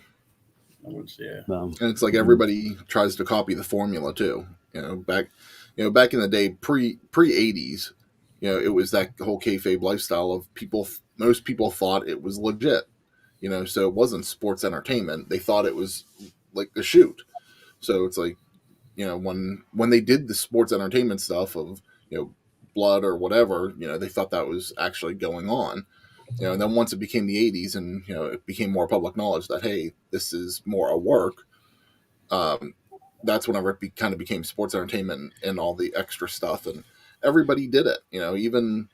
Yeah. And it's like everybody tries to copy the formula too. Back in the day, pre 80s, it was that whole kayfabe lifestyle of people. Most people thought it was legit, so it wasn't sports entertainment. They thought it was like a shoot. So it's like, when they did the sports entertainment stuff of, blood or whatever, they thought that was actually going on. And then once it became the 80s and, it became more public knowledge that, hey, this is more a work, that's whenever it kind of became sports entertainment and all the extra stuff. And everybody did it, even,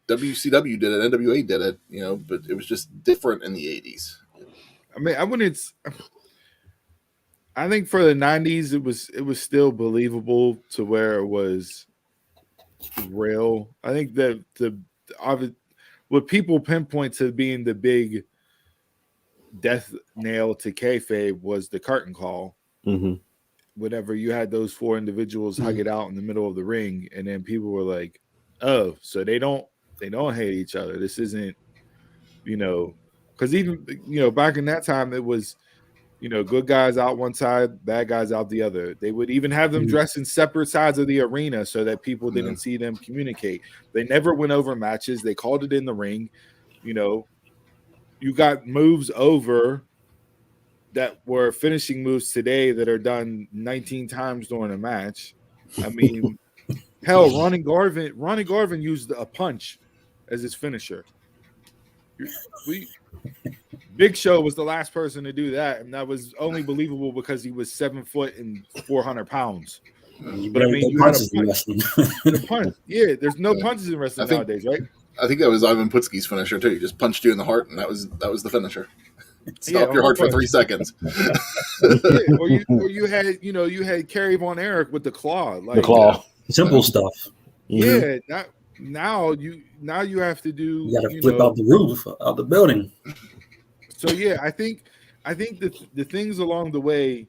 WCW did it, NWA did it, but it was just different in the 80s. I mean, I think for the 90s, it was still believable to where it was real. I think that what people pinpoint to being the big death nail to kayfabe was the curtain call. Mm-hmm. Whenever you had those four individuals hug it out in the middle of the ring, and then people were like, "Oh, so they don't hate each other. This isn't, because even back in that time it was." Good guys out one side, bad guys out the other. They would even have them dress in separate sides of the arena so that people didn't see them communicate. They never went over matches. They called it in the ring. You got moves over that were finishing moves today that are done 19 times during a match. I mean, hell, Ronnie Garvin used a punch as his finisher. Big Show was the last person to do that, and that was only believable because he was 7 foot and 400 pounds. But I mean, you had a punch. Yeah, there's no punches in wrestling nowadays, right? I think that was Ivan Putski's finisher too. He just punched you in the heart, and that was the finisher. Stop your heart for 3 seconds. Or you had Kerry Von Erich with the claw, the claw, simple stuff. Yeah, now you have to do. You got to flip out the roof of the building. So yeah, I think the things along the way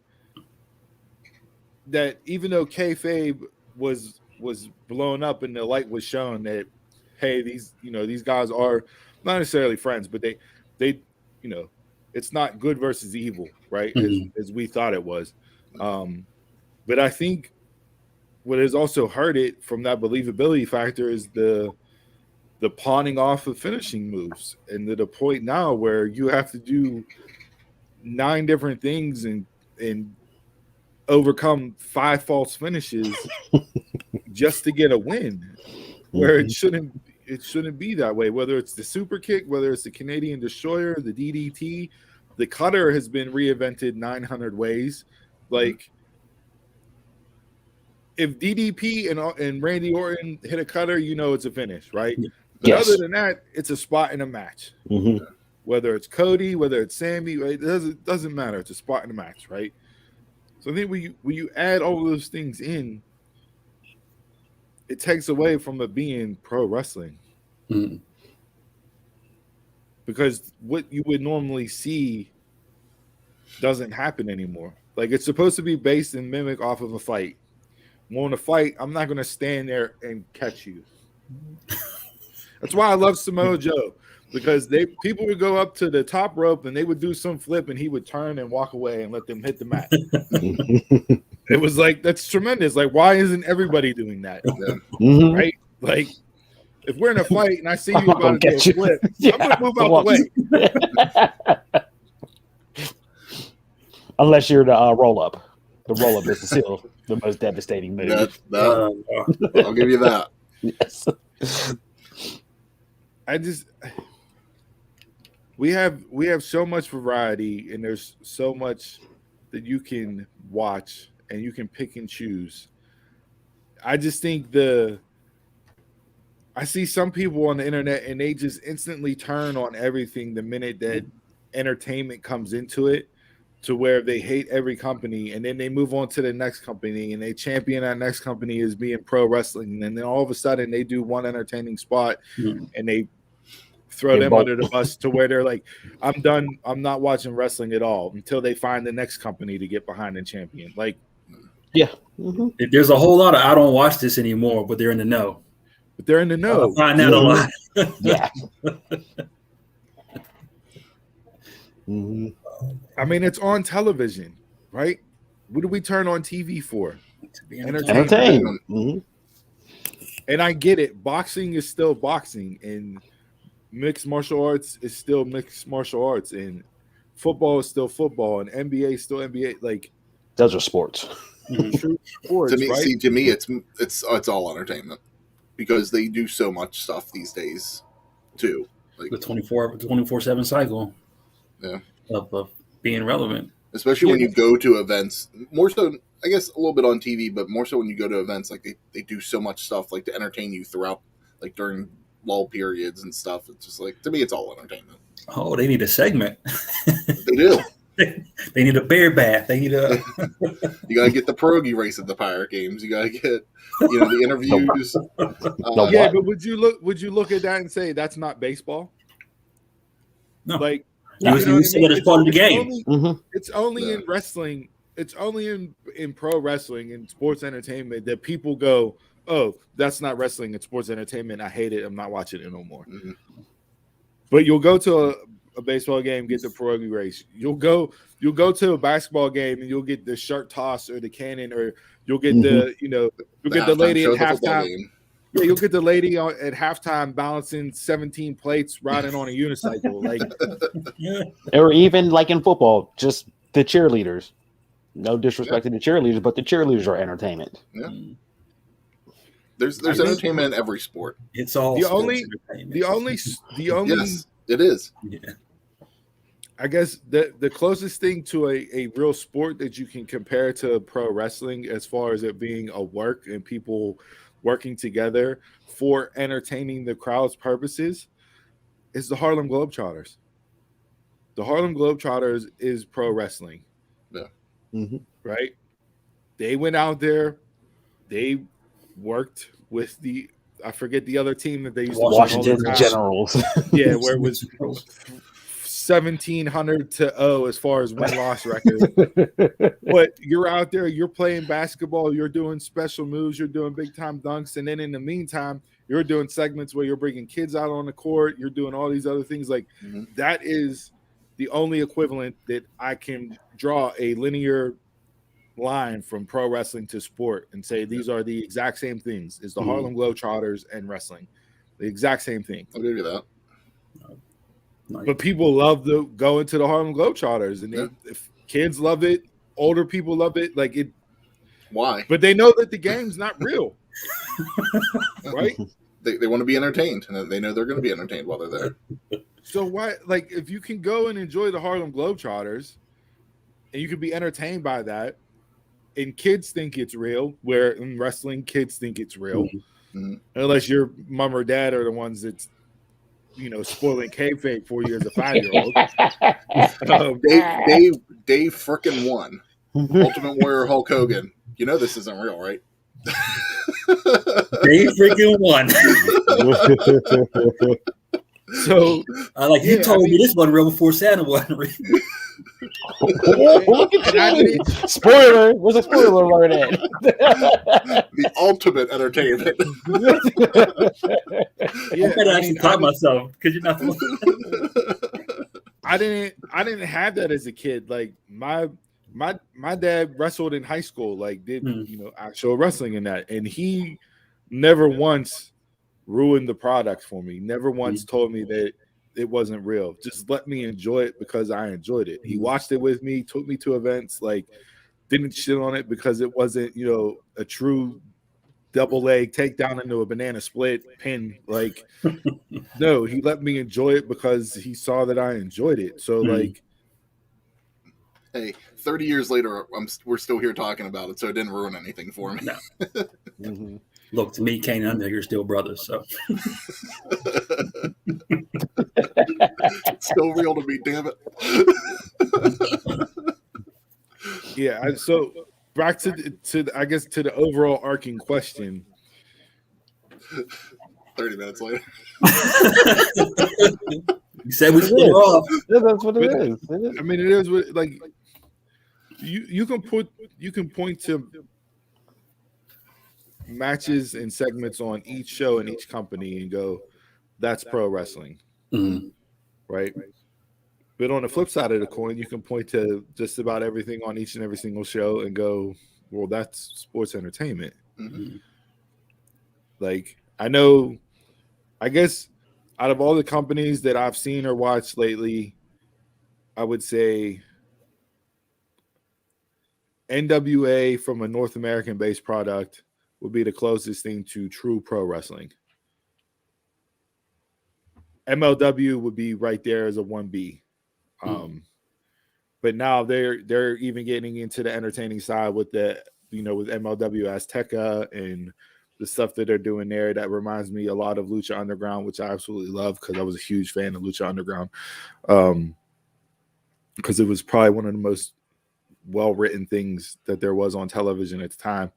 that even though kayfabe was blown up and the light was shown that, hey, these guys are not necessarily friends, but they it's not good versus evil, right? As we thought it was. But I think what has also hurt it from that believability factor is the pawning off of finishing moves, and to the point now where you have to do 9 different things and overcome 5 false finishes just to get a win, where it shouldn't be that way. Whether it's the super kick, whether it's the Canadian Destroyer, the DDT, the cutter has been reinvented 900 ways. Like, if DDP and Randy Orton hit a cutter, it's a finish, right? But other than that, it's a spot in a match. Mm-hmm. Whether it's Cody, whether it's Sammy, right? It doesn't matter. It's a spot in a match, right? So I think when you add all of those things in, it takes away from it being pro wrestling. Mm-hmm. Because what you would normally see doesn't happen anymore. Like, it's supposed to be based and mimic off of a fight. Well, in a fight, I'm not going to stand there and catch you. That's why I love Samoa Joe, because people would go up to the top rope and they would do some flip and he would turn and walk away and let them hit the mat. It was like, that's tremendous. Like, why isn't everybody doing that? Mm-hmm. Right? Like, If we're in a fight and I see I'm you not about gonna to do a get you. flip, Yeah, I'm gonna move out the way. Unless you're the roll up. The roll up is still the most devastating move. I'll give you that. Yes. We have so much variety, and there's so much that you can watch and you can pick and choose. I just think I see some people on the internet and they just instantly turn on everything the minute that entertainment comes into it, to where they hate every company, and then they move on to the next company and they champion that next company as being pro wrestling, and then all of a sudden they do one entertaining spot and they throw them under the bus to where they're like, I'm done. I'm not watching wrestling at all until they find the next company to get behind and champion. Like, Yeah. There's a whole lot of I don't watch this anymore, but they're in the know. but they're in the know. I find that a lot. Yeah. I mean, it's on television, right? What do we turn on TV for? To be Entertainment. And I get it. Boxing is still boxing, and mixed martial arts is still mixed martial arts, and football is still football, and NBA is still NBA. Like, those are sports. True sports, To me, right? to me, it's all entertainment because they do so much stuff these days, too. Like The 24/7 cycle. Yeah. Of being relevant. Especially when you go to events, more so, I guess, a little bit on TV, but more so when you go to events, like they do so much stuff like to entertain you throughout, like during lull periods and stuff. It's just like, to me, it's all entertainment. Oh, they need a segment. They do. They need a bear bath. They need a. You gotta get the pierogi race at the Pirate Games. You gotta get, the interviews. Yeah, but would you look at that and say that's not baseball? No. Like, You see that as part of the game. It's only in wrestling. It's only in pro wrestling and sports entertainment that people go, oh, that's not wrestling. It's sports entertainment. I hate it. I'm not watching it no more. Mm-hmm. But you'll go to a baseball game, get the pierogi race. You'll go to a basketball game and you'll get the shark toss or the cannon, or you'll get you'll get the lady at halftime. Yeah, you'll get the lady at halftime balancing 17 plates, riding on a unicycle, like, or even like in football, just the cheerleaders. No disrespect to the cheerleaders, but the cheerleaders are entertainment. Yeah, there's entertainment in every sport. It's all the only. Yes, it is. Yeah. I guess the closest thing to a real sport that you can compare to pro wrestling, as far as it being a work and people working together for entertaining the crowd's purposes, is the Harlem Globetrotters. The Harlem Globetrotters is pro wrestling. Yeah. Right? They went out there, they worked with I forget the other team that they used to Washington Generals. Yeah, where it was 1,700-0 as far as win-loss record. But you're out there, you're playing basketball, you're doing special moves, you're doing big-time dunks, and then in the meantime, you're doing segments where you're bringing kids out on the court, you're doing all these other things. Like, that is the only equivalent that I can draw a linear line from pro wrestling to sport and say these are the exact same things, is the Harlem Globetrotters and wrestling. The exact same thing. I'll give you that. But people love to go into the Harlem Globetrotters, and if kids love it, older people love it. Like, it. Why? But they know that the game's not real, right? They want to be entertained, and they know they're going to be entertained while they're there. So why, like, if you can go and enjoy the Harlem Globetrotters, and you can be entertained by that, and kids think it's real, where in wrestling kids think it's real, unless your mom or dad are the ones that's, spoiling kayfabe for you as a 5-year-old. Dave frickin' won. Ultimate Warrior Hulk Hogan. You know this isn't real, right? They freaking won. So you told me this wasn't real before Santa wasn't real. Look at you. Spoiler. Where's a spoiler alert at? The ultimate entertainment. I gotta actually caught myself because you're not. I didn't have that as a kid. Like, my dad wrestled in high school, like did actual wrestling in that, and he never once ruined the product for me. Never once told me that it wasn't real. Just let me enjoy it because I enjoyed it. He watched it with me, took me to events, like didn't shit on it because it wasn't, a true double leg takedown into a banana split pin. Like, no, he let me enjoy it because he saw that I enjoyed it. So, like, hey, 30 years later, we're still here talking about it, so it didn't ruin anything for me. No. Look, to me, Kane and Undertaker are still brothers. So it's still real to me, damn it. Yeah. So back to the overall arcing question. 30 minutes later. You said we split off. Yeah, that's what it is. I mean, it is what, like, you can point to matches and segments on each show and each company and go, that's pro wrestling, right? But on the flip side of the coin, you can point to just about everything on each and every single show and go, well, that's sports entertainment. Like, I guess out of all the companies that I've seen or watched lately, I would say NWA from a North American based product would be the closest thing to true pro wrestling. MLW would be right there as a 1B. But now they're even getting into the entertaining side with with MLW Azteca and the stuff that they're doing there. That reminds me a lot of Lucha Underground, which I absolutely love because I was a huge fan of Lucha Underground. Because it was probably one of the most well-written things that there was on television at the time.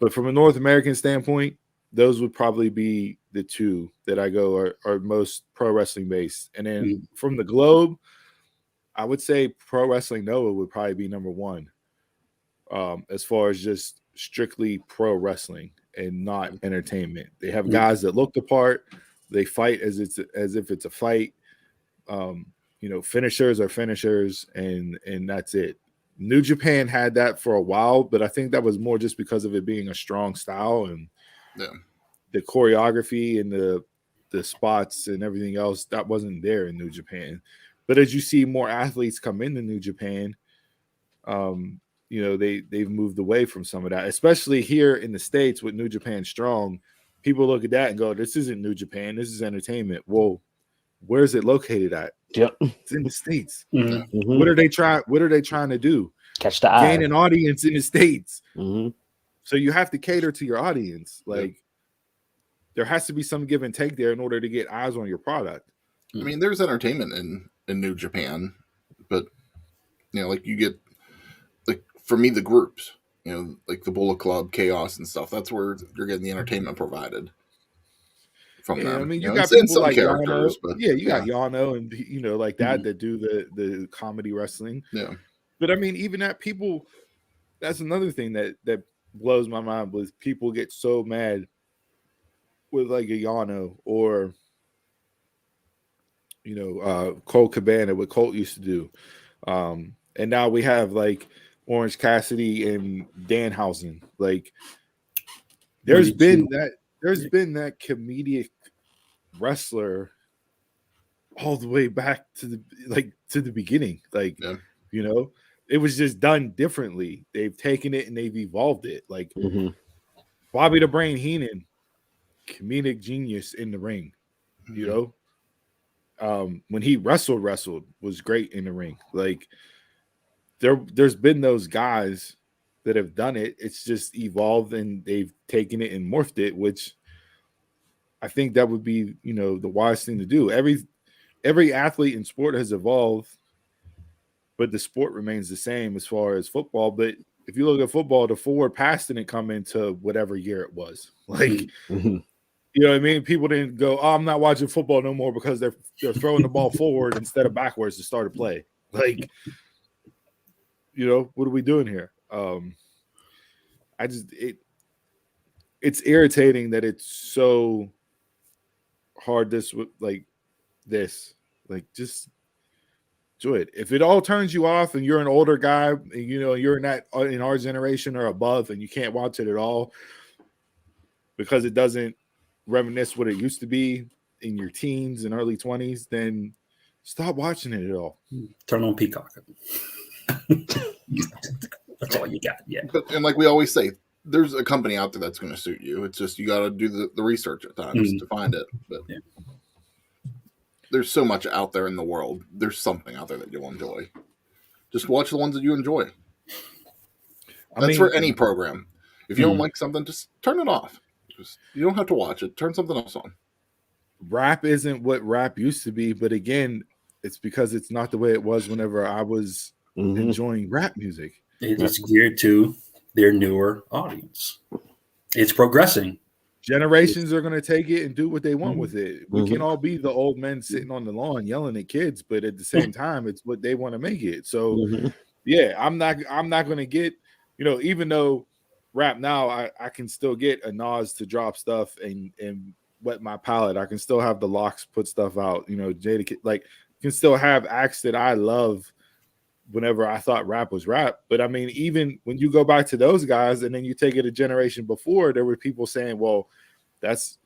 But from a North American standpoint, those would probably be the two that I go are most pro wrestling based. And then from the globe, I would say Pro Wrestling Noah would probably be number one, as far as just strictly pro wrestling and not entertainment. They have guys that look the part. They fight as if it's a fight. Finishers are finishers, and that's it. New Japan had that for a while, but I think that was more just because of it being a strong style and the choreography and the spots and everything else that wasn't there in New Japan. But as you see more athletes come into New Japan, they've moved away from some of that, especially here in the States with New Japan Strong. People look at that and go, this isn't New Japan, this is entertainment. Well, where's it located at? Yep. It's in the States. What are they trying to do? Catch the eye. Gain an audience in the States. So you have to cater to your audience. Like, there has to be some give and take there in order to get eyes on your product. I mean, there's entertainment in New Japan, but like you get, like, for me, the groups, like the Bullet Club, Chaos, and stuff. That's where you're getting the entertainment provided from them. I mean, you got people like Yano, but you got Yano and like that do the comedy wrestling. Yeah, but I mean, even that people, that's another thing that blows my mind. Was people get so mad with like a Yano or Colt Cabana, what Colt used to do. And now we have like Orange Cassidy and Danhausen. Like, there's been that comedic wrestler all the way back to the beginning. Like, it was just done differently. They've taken it and they've evolved it. Like Bobby the Brain Heenan, comedic genius in the ring. When he wrestled was great in the ring. Like, there's been those guys that have done it. It's just evolved and they've taken it and morphed it, which I think that would be, the wise thing to do. Every athlete in sport has evolved, but the sport remains the same as far as football. But if you look at football, the forward pass didn't come into whatever year it was. Like, you know what I mean? People didn't go, oh, I'm not watching football no more because they're throwing the ball forward instead of backwards to start a play. Like, what are we doing here? It's irritating that it's so hard just do it. If it all turns you off and you're an older guy and you're in our generation or above and you can't watch it at all because it doesn't reminisce what it used to be in your teens and early 20s, then stop watching it at all. Turn on Peacock. That's all you got. Yeah. And like we always say, there's a company out there that's going to suit you. It's just you got to do the research at times to find it. But there's so much out there in the world. There's something out there that you'll enjoy. Just watch the ones that you enjoy. That's for any program. If you don't like something, just turn it off. You don't have to watch it. Turn something else on. Rap isn't what rap used to be, but again, it's because it's not the way it was whenever I was enjoying rap music. It's geared to their newer audience. It's progressing. Generations are going to take it and do what they want with it. We can all be the old men sitting on the lawn yelling at kids, but at the same time, it's what they want to make it. So, yeah, I'm not going to get, even though rap now, I can still get a Nas to drop stuff and wet my palate. I can still have the Locks put stuff out. Jada, like, can still have acts that I love whenever I thought rap was rap. But I mean, even when you go back to those guys and then you take it a generation before, there were people saying, well, that's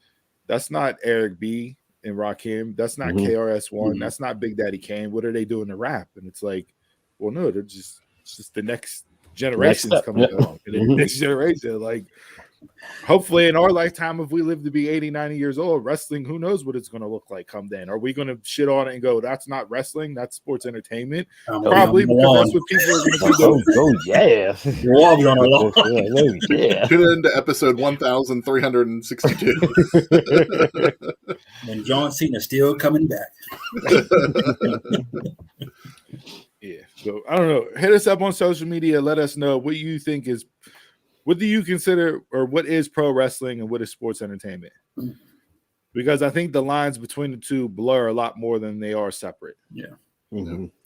not Eric B and Rakim. That's not KRS-One. That's not Big Daddy Kane. What are they doing to rap? And it's like, well, no, it's just the next generation's coming along. And the next generation, like, hopefully in our lifetime, if we live to be 80, 90 years old, wrestling, who knows what it's going to look like come then? Are we going to shit on it and go, that's not wrestling, that's sports entertainment? Probably, because that's what people are going to be doing. Oh, yeah. Walls on our lawn. Yeah. Tune into episode 1362. And John Cena's still coming back. Yeah. So I don't know. Hit us up on social media. Let us know what you think is. What do you consider, or what is pro wrestling and what is sports entertainment? Because I think the lines between the two blur a lot more than they are separate. Yeah.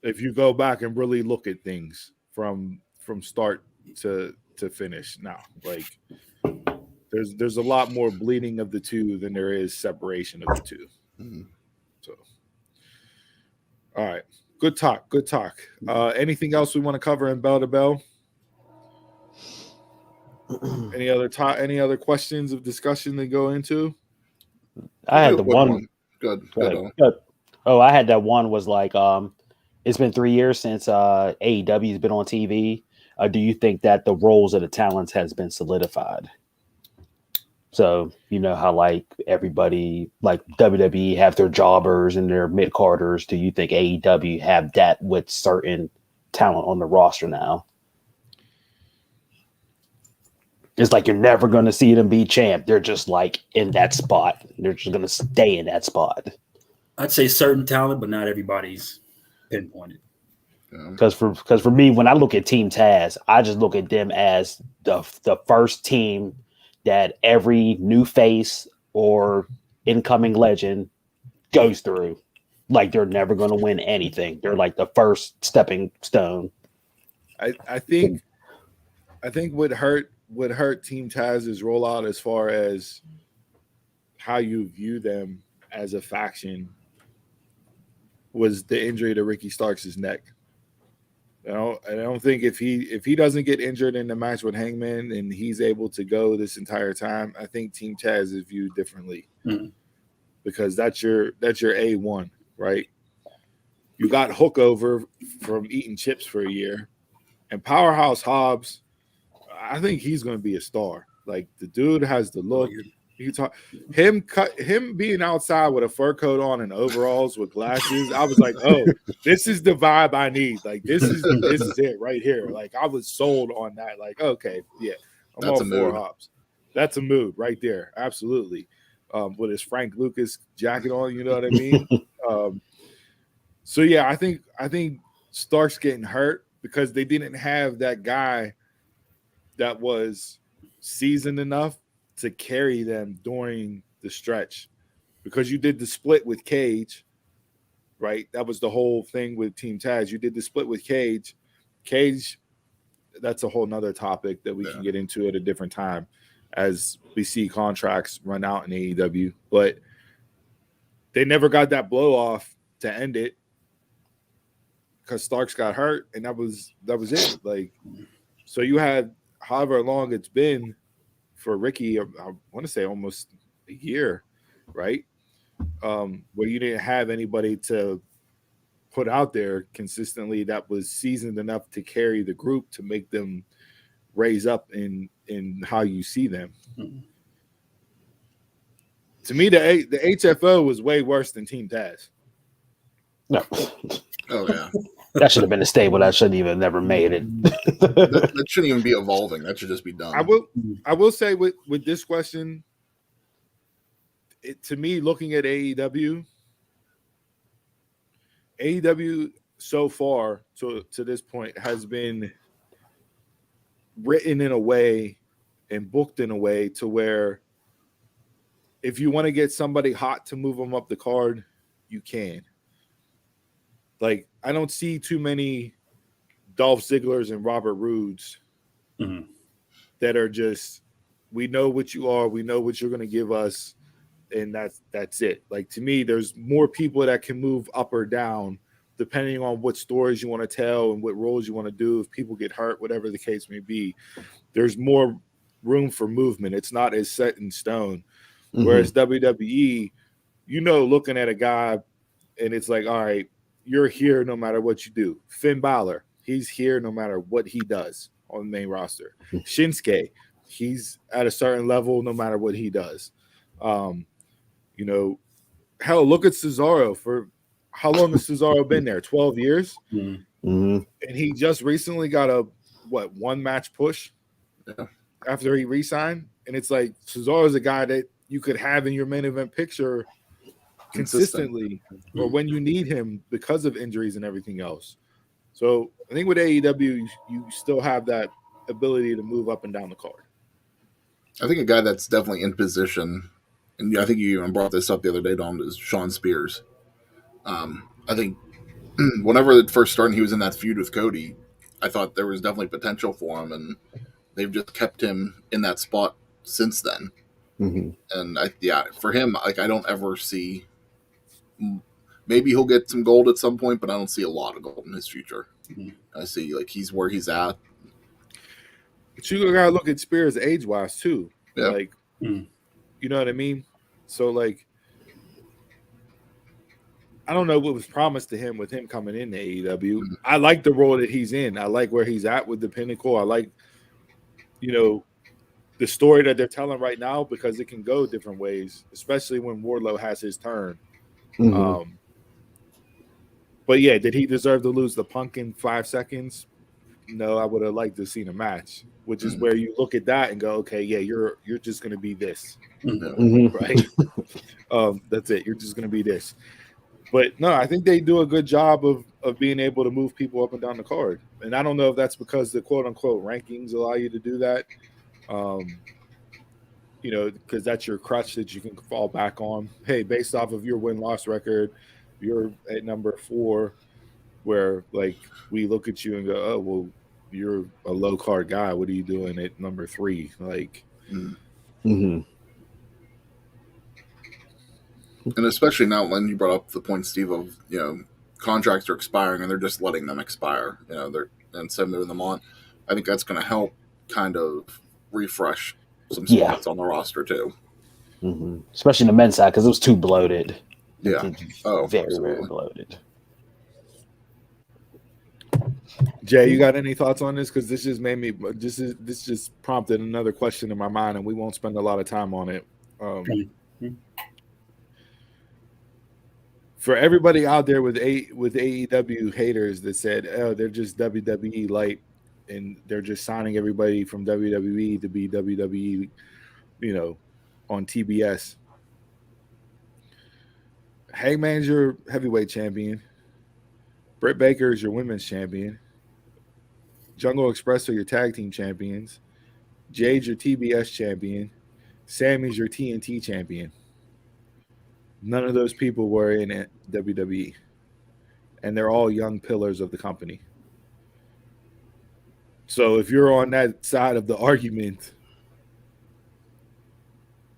If you go back and really look at things from start to finish now, like there's a lot more bleeding of the two than there is separation of the two. So, all right, good talk. Anything else we want to cover in Bell to Bell? Any other questions of discussion to go into? I had the one. Good. Oh, I had that one was like, it's been 3 years since AEW has been on TV. Do you think that the roles of the talents has been solidified? So, you know how like everybody like WWE have their jobbers and their mid-carders. Do you think AEW have that with certain talent on the roster now? It's like you're never going to see them be champ. They're just like in that spot. They're just going to stay in that spot. I'd say certain talent, but not everybody's pinpointed. Because for me, when I look at Team Taz, I just look at them as the first team that every new face or incoming legend goes through. Like they're never going to win anything. They're like the first stepping stone. I think what hurt Team Taz's rollout as far as how you view them as a faction was the injury to Ricky Starks' neck. I don't think if he doesn't get injured in the match with Hangman and he's able to go this entire time, I think Team Taz is viewed differently because that's your A1, right? You got Hookover from eating chips for a year, and Powerhouse Hobbs, I think he's going to be a star. Like the dude has the look. You talk him being outside with a fur coat on and overalls with glasses. I was like, oh, this is the vibe I need. Like this is it right here. Like I was sold on that. Like okay, yeah, I'm all for Hobbs. That's a mood right there. Absolutely. With his Frank Lucas jacket on, you know what I mean? So yeah, I think Stark's getting hurt because they didn't have that guy that was seasoned enough to carry them during the stretch, because you did the split with Cage, right? That was the whole thing with Team Taz. You did the split with Cage. That's a whole nother topic that we can get into at a different time as we see contracts run out in AEW, but they never got that blow off to end it because Starks got hurt, and that was it. Like, so you had however long it's been for Ricky, I want to say almost a year, right? Where you didn't have anybody to put out there consistently that was seasoned enough to carry the group to make them raise up in how you see them. Mhm. To me, the HFO was way worse than Team Taz. No, Oh yeah, that should have been a stable. That shouldn't even never made it. that shouldn't even be evolving. That should just be done. I will say with this question, to me, looking at AEW so far to this point has been written in a way and booked in a way to where if you want to get somebody hot to move them up the card, you can. Like, I don't see too many Dolph Zigglers and Robert Roods Mhm. that are just, we know what you are, we know what you're going to give us, and that's it. Like, to me, there's more people that can move up or down depending on what stories you want to tell and what roles you want to do. If people get hurt, whatever the case may be, there's more room for movement. It's not as set in stone. Mhm. Whereas WWE, looking at a guy and it's like, all right, you're here no matter what you do. Finn Balor, he's here no matter what he does on the main roster. Shinsuke, he's at a certain level no matter what he does. Hell, look at Cesaro. For how long has Cesaro been there? 12 years? Mhm. Mhm. And he just recently got a, one match push Yeah. after he re-signed. And it's like Cesaro's a guy that you could have in your main event picture consistently or when you need him because of injuries and everything else. So I think with AEW, you still have that ability to move up and down the card. I think a guy that's definitely in position, and I think you even brought this up the other day, Dom, is Sean Spears. I think whenever it first started, he was in that feud with Cody. I thought there was definitely potential for him, and they've just kept him in that spot since then. Mhm. And for him, like I don't ever see. Maybe he'll get some gold at some point, but I don't see a lot of gold in his future. Mhm. I see like he's where he's at. But you gotta look at Spears age-wise too. Yeah. Like, Mhm. you know what I mean? So like, I don't know what was promised to him with him coming into AEW. I like the role that he's in. I like where he's at with the Pinnacle. I like, the story that they're telling right now because it can go different ways, especially when Wardlow has his turn. Mhm. But yeah, did he deserve to lose the Punk in 5 seconds? No, I would have liked to have seen a match, which is where you look at that and go, okay, yeah, you're just going to be this, Mhm. right? That's it. You're just going to be this. But no, I think they do a good job of being able to move people up and down the card. And I don't know if that's because the quote unquote rankings allow you to do that. Because that's your crutch that you can fall back on. Hey, based off of your win-loss record, you're at number 4, where like we look at you and go, oh, well, you're a low card guy. What are you doing at number 3? Like, Mhm. And especially now when you brought up the point, Steve, of contracts are expiring and they're just letting them expire. They're instead of moving them on. I think that's going to help kind of refresh some Yeah. spots on the roster too. Mhm. Especially in the men's side because it was too bloated. Yeah. Very, very Absolutely. bloated. Jay, you got any thoughts on this? Because this just made me. This just prompted another question in my mind, and we won't spend a lot of time on it. For everybody out there with AEW haters that said, "Oh, they're just WWE light, and they're just signing everybody from WWE to be WWE," on TBS. Hangman's your heavyweight champion. Britt Baker is your women's champion. Jungle Express are your tag team champions. Jade's your TBS champion. Sammy's your TNT champion. None of those people were in WWE. And they're all young pillars of the company. So if you're on that side of the argument,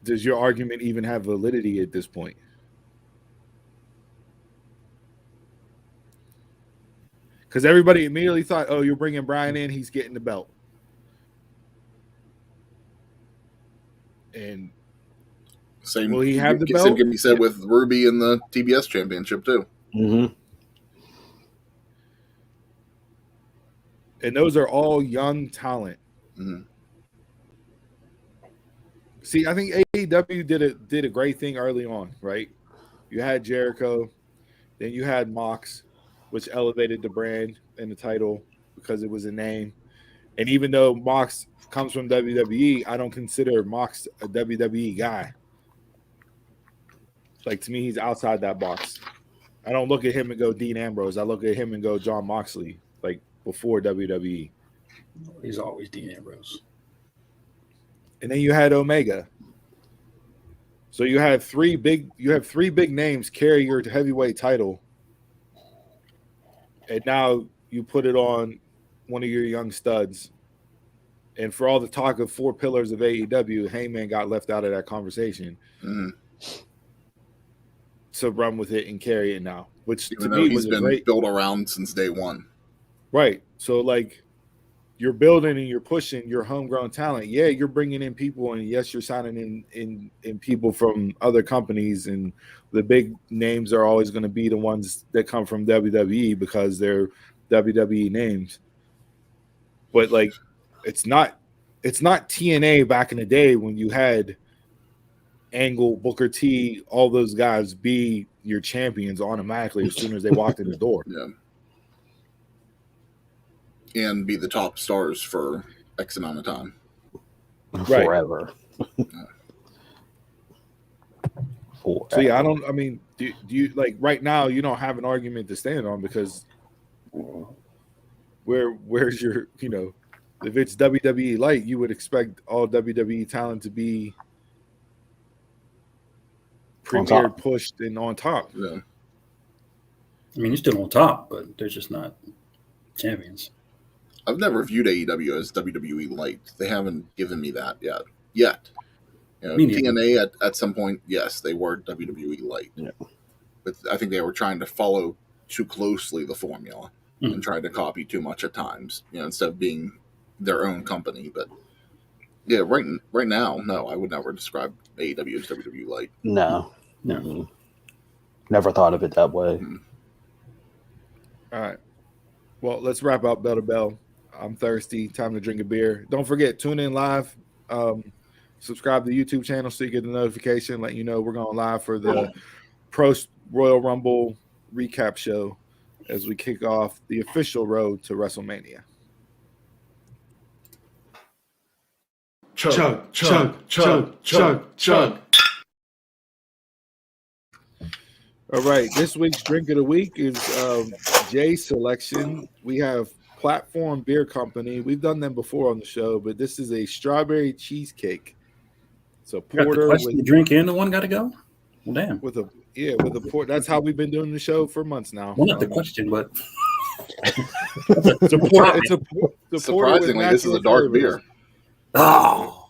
does your argument even have validity at this point? Because everybody immediately thought, oh, you're bringing Brian in, he's getting the belt. And Same. Will he have the Same belt? can be said with Ruby in the TBS championship too. Mm-hmm. And those are all young talent. Mm-hmm. See, I think AEW did a great thing early on, right? You had Jericho, then you had Mox, which elevated the brand and the title because it was a name. And even though Mox comes from WWE, I don't consider Mox a WWE guy. Like, to me, he's outside that box. I don't look at him and go Dean Ambrose. I look at him and go John Moxley, like before WWE. He's always Dean Ambrose. And then you had Omega. So you have three big names carry your heavyweight title. And now you put it on one of your young studs. And for all the talk of 4 pillars of AEW, Heyman got left out of that conversation. Mm-hmm. To run with it and carry it now, which Even to though me he's was been great. built around since day one. Right. So, like, you're building and you're pushing your homegrown talent. Yeah, you're bringing in people, and yes, you're signing in people from other companies, and the big names are always going to be the ones that come from WWE because they're WWE names. But like, it's not TNA back in the day when you had Angle, Booker T, all those guys be your champions automatically as soon as they walked in the door. Yeah. And be the top stars for X amount of time. Right. Forever. Forever. So yeah, do you like right now you don't have an argument to stand on because where's your, if it's WWE light, you would expect all WWE talent to be premiered, pushed, and on top. Yeah. I mean, you're still on top, but they're just not champions. I've never viewed AEW as WWE light. They haven't given me that yet. TNA at some point, yes, they were WWE light. Yeah. But I think they were trying to follow too closely the formula and tried to copy too much at times, instead of being their own company. But yeah, right now, no, I would never describe AEW as WWE light. No. Mm-hmm. Never thought of it that way. Mm-hmm. All right. Well, let's wrap up Bell to Bell. I'm thirsty. Time to drink a beer. Don't forget, tune in live. Subscribe to the YouTube channel so you get the notification, letting you know we're going live for the Pro Royal Rumble recap show as we kick off the official road to WrestleMania. Chug, chug, chug, chug, chug. All right, this week's drink of the week is Jay's selection. We have Platform Beer Company. We've done them before on the show, but this is a strawberry cheesecake. So porter with the drink and the one got to go. Well, damn. With a port. That's how we've been doing the show for months now. Well, not the question, but it's a porter. It's a surprisingly, this is a dark beer. Oh,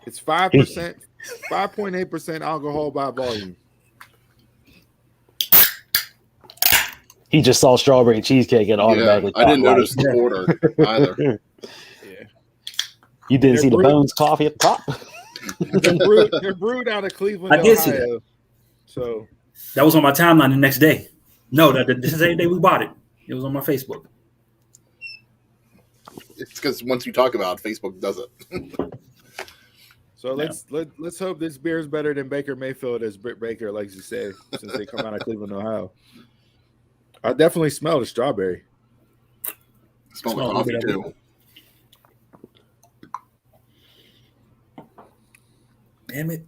it's 5%, 5.8% alcohol by volume. He just saw strawberry cheesecake and automatically. I didn't notice the porter either. Yeah, you didn't see the Bones coffee at the top. They're brewed out of Cleveland, I did Ohio. see that. So that was on my timeline the next day. No, the same day we bought it. It was on my Facebook. It's because once you talk about it, Facebook does it. So let's hope this beer is better than Baker Mayfield, as Britt Baker likes to say, since they come out of Cleveland, Ohio. I definitely smell the strawberry. Smell the coffee too. Damn it!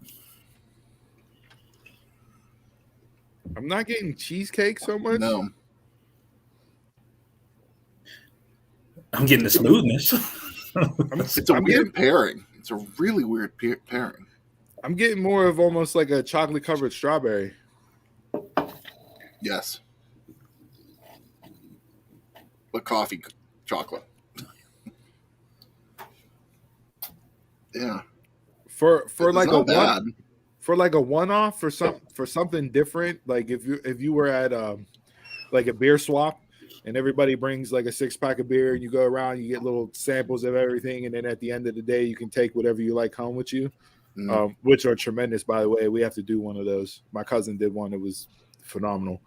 I'm not getting cheesecake so much. No, I'm getting the smoothness. it's a weird pairing. It's a really weird pairing. I'm getting more of almost like a chocolate covered strawberry. Yes. But coffee chocolate. Yeah. For like a bad. For like a one-off for something different, like if you were at like a beer swap and everybody brings like a 6-pack of beer and you go around, you get little samples of everything, and then at the end of the day you can take whatever you like home with you. which are tremendous, by the way. We have to do one of those. My cousin did one. It was phenomenal.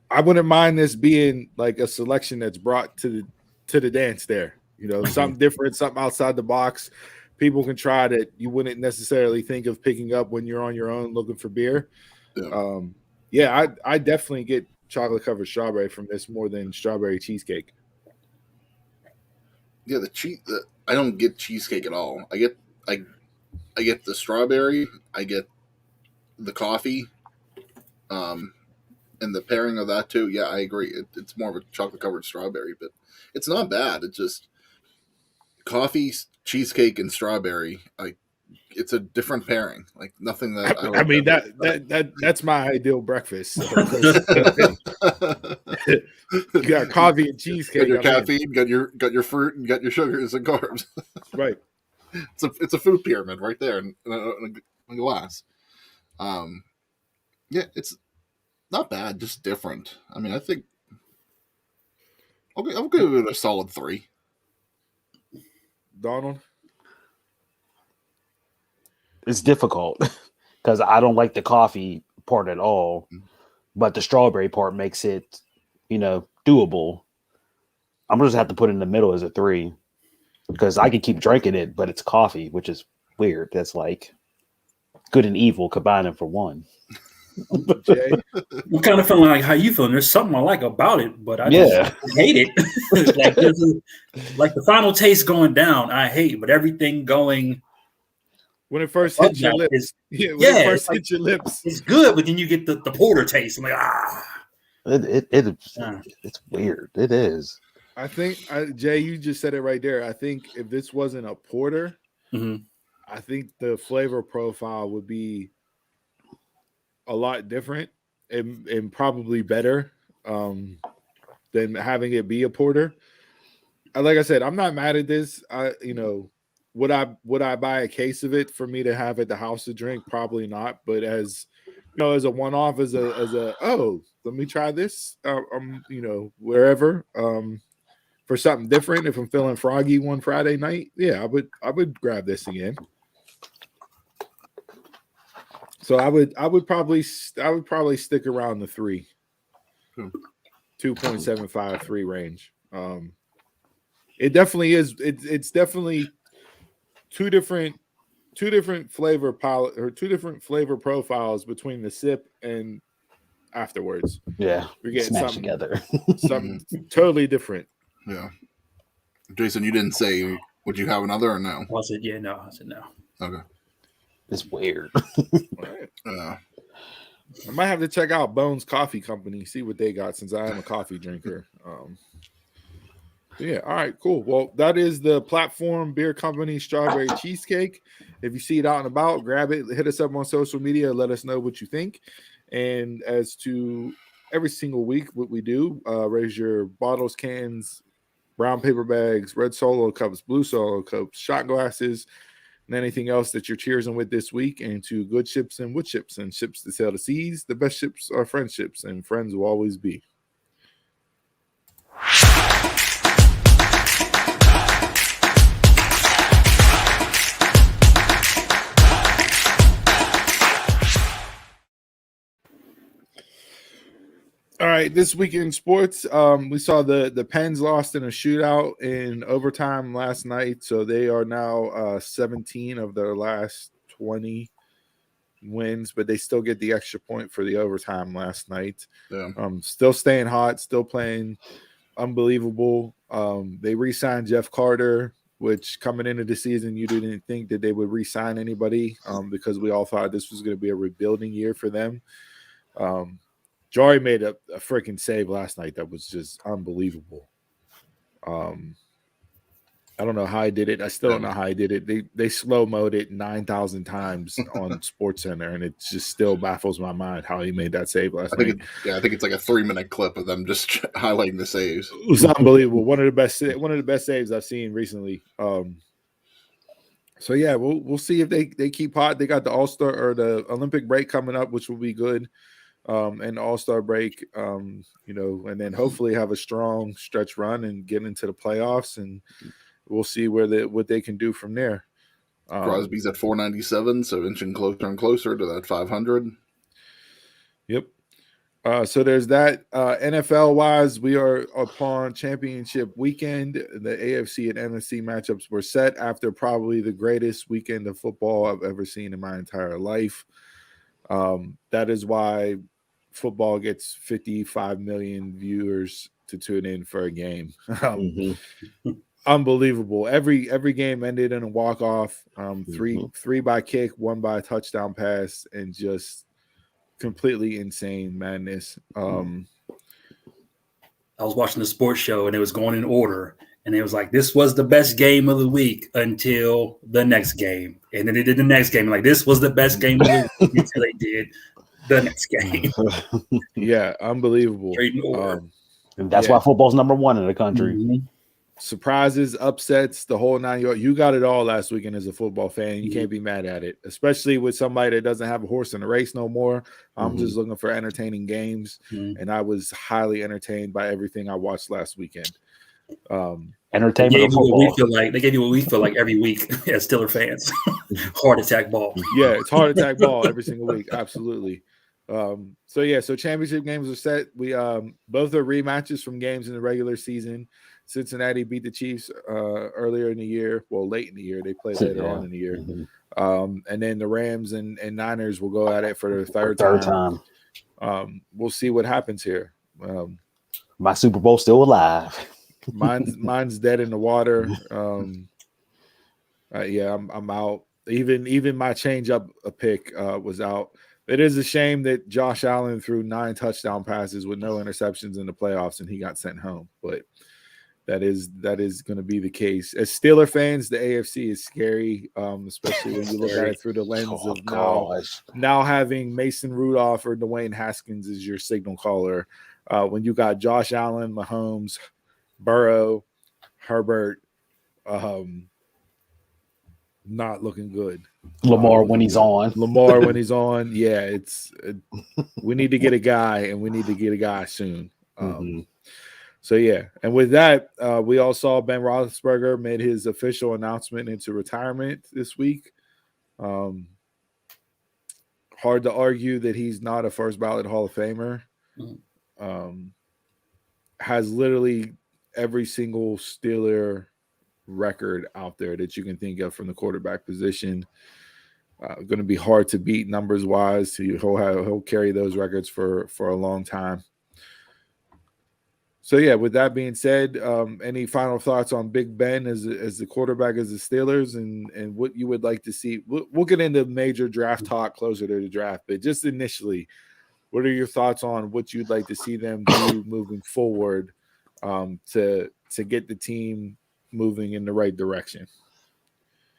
I wouldn't mind this being like a selection that's brought to the dance there. You know, something different, something outside the box. People can try that you wouldn't necessarily think of picking up when you're on your own looking for beer. I definitely get chocolate covered strawberry from this more than strawberry cheesecake. Yeah, I don't get cheesecake at all. I get the strawberry. I get the coffee. And the pairing of that too. Yeah, I agree. It's more of a chocolate covered strawberry, but it's not bad. It's just coffee, cheesecake, and strawberry. Like it's a different pairing. Like nothing that I mean that's my ideal breakfast. So, you got coffee and cheesecake. Got your caffeine, got your fruit, and got your sugars and carbs. Right. It's a food pyramid right there in a glass. Yeah, it's not bad, just different. I mean, I think I'll give it a solid 3. Donald? It's difficult because I don't like the coffee part at all, but the strawberry part makes it, doable. I'm just have to put it in the middle as a 3 because I can keep drinking it, but it's coffee, which is weird. That's like good and evil combining for one. Jay? I'm kind of feeling like how you feeling. There's something I like about it, but I just hate it. like the final taste going down, I hate, but everything going when it first hits your lips. Hits your lips. It's good, but then you get the porter taste. I'm like, It's weird. It is. I think Jay, you just said it right there. I think if this wasn't a porter, I think the flavor profile would be a lot different and probably better than having it be a porter. Like I said, I'm not mad at this. Would I buy a case of it for me to have at the house to drink? Probably not. But as as a one-off, as a let me try this. Wherever for something different. If I'm feeling froggy one Friday night, yeah, I would grab this again. So I would probably stick around the 3, 2.75, 3 range. It definitely is. It's definitely two different flavor palette or 2 different flavor profiles between the sip and afterwards. Yeah, we're getting something together. Something totally different. Yeah, Jason, you didn't say. Would you have another or no? I said yeah, no. I said no. Okay. It's weird. I might have to check out Bones Coffee Company, see what they got since I am a coffee drinker. Yeah, all right, cool. Well, that is the Platform Beer Company Strawberry Cheesecake. If you see it out and about, grab it, hit us up on social media, let us know what you think. And as to every single week, what we do, raise your bottles, cans, brown paper bags, red Solo cups, blue Solo cups, shot glasses, and anything else that you're cheersing with this week, and to good ships and wood ships and ships to sail the seas. The best ships are friendships, and friends will always be. All right, this week in sports, we saw the Pens lost in a shootout in overtime last night, so they are now 17 of their last 20 wins, but they still get the extra point for the overtime last night. Yeah. Still staying hot, still playing unbelievable. They re-signed Jeff Carter, which coming into the season, you didn't think that they would re-sign anybody because we all thought this was going to be a rebuilding year for them. Jari made a freaking save last night that was just unbelievable. I don't know how I did it. I still don't know how I did it. They slow-moed it 9,000 times on SportsCenter, and it just still baffles my mind how he made that save last night. I think it's like a 3-minute clip of them just highlighting the saves. It was unbelievable. One of the best saves I've seen recently. So yeah, we'll see if they keep hot. They got the All-Star or the Olympic break coming up, which will be good. And the All-Star break, and then hopefully have a strong stretch run and get into the playoffs and we'll see what they can do from there. Crosby's at 497, so inching closer and closer to that 500. Yep. So there's that. NFL wise, we are upon championship weekend. The AFC and NFC matchups were set after probably the greatest weekend of football I've ever seen in my entire life. That is why football gets 55 million viewers to tune in for a game. Unbelievable. Every game ended in a walk-off. Three by kick, one by touchdown pass, and just completely insane madness. I was watching the sports show and it was going in order, and it was like, this was the best game of the week until the next game, and then they did the next game, like this was the best game of the week until they did the next game. Yeah, unbelievable. Straight in order. And that's why football's number one in the country. Mm-hmm. Surprises, upsets, the whole 9 yards. You got it all last weekend as a football fan. You can't be mad at it, especially with somebody that doesn't have a horse in the race no more. I'm just looking for entertaining games, and I was highly entertained by everything I watched last weekend. Entertainment. They gave you what we feel like every week as Steeler fans. Heart attack ball. Yeah, it's heart attack ball every single week. Absolutely. So championship games are set. We both are rematches from games in the regular season. Cincinnati beat the Chiefs earlier in the year. Well, late in the year. They played later on in the year. And then the Rams and Niners will go at it for the third time. We'll see what happens here. My Super Bowl's still alive. Mine's dead in the water. I'm out. Even my change up a pick was out. It is a shame that Josh Allen threw 9 touchdown passes with no interceptions in the playoffs, and he got sent home. But that is going to be the case. As Steeler fans, the AFC is scary, especially when you look at it through the lens of now having Mason Rudolph or Dwayne Haskins as your signal caller. When you got Josh Allen, Mahomes, Burrow, Herbert, not looking good. Lamar when he's on. Yeah, we need to get a guy, and we need to get a guy soon. So, yeah. And with that, we all saw Ben Roethlisberger made his official announcement into retirement this week. Hard to argue that he's not a first ballot Hall of Famer. Has literally every single Steeler record out there that you can think of from the quarterback position. Going to be hard to beat numbers wise. He'll carry those records for a long time. So, yeah, with that being said, any final thoughts on Big Ben as the quarterback as the Steelers and what you would like to see? We'll get into major draft talk closer to the draft, but just initially, what are your thoughts on what you'd like to see them do moving forward to get the team moving in the right direction?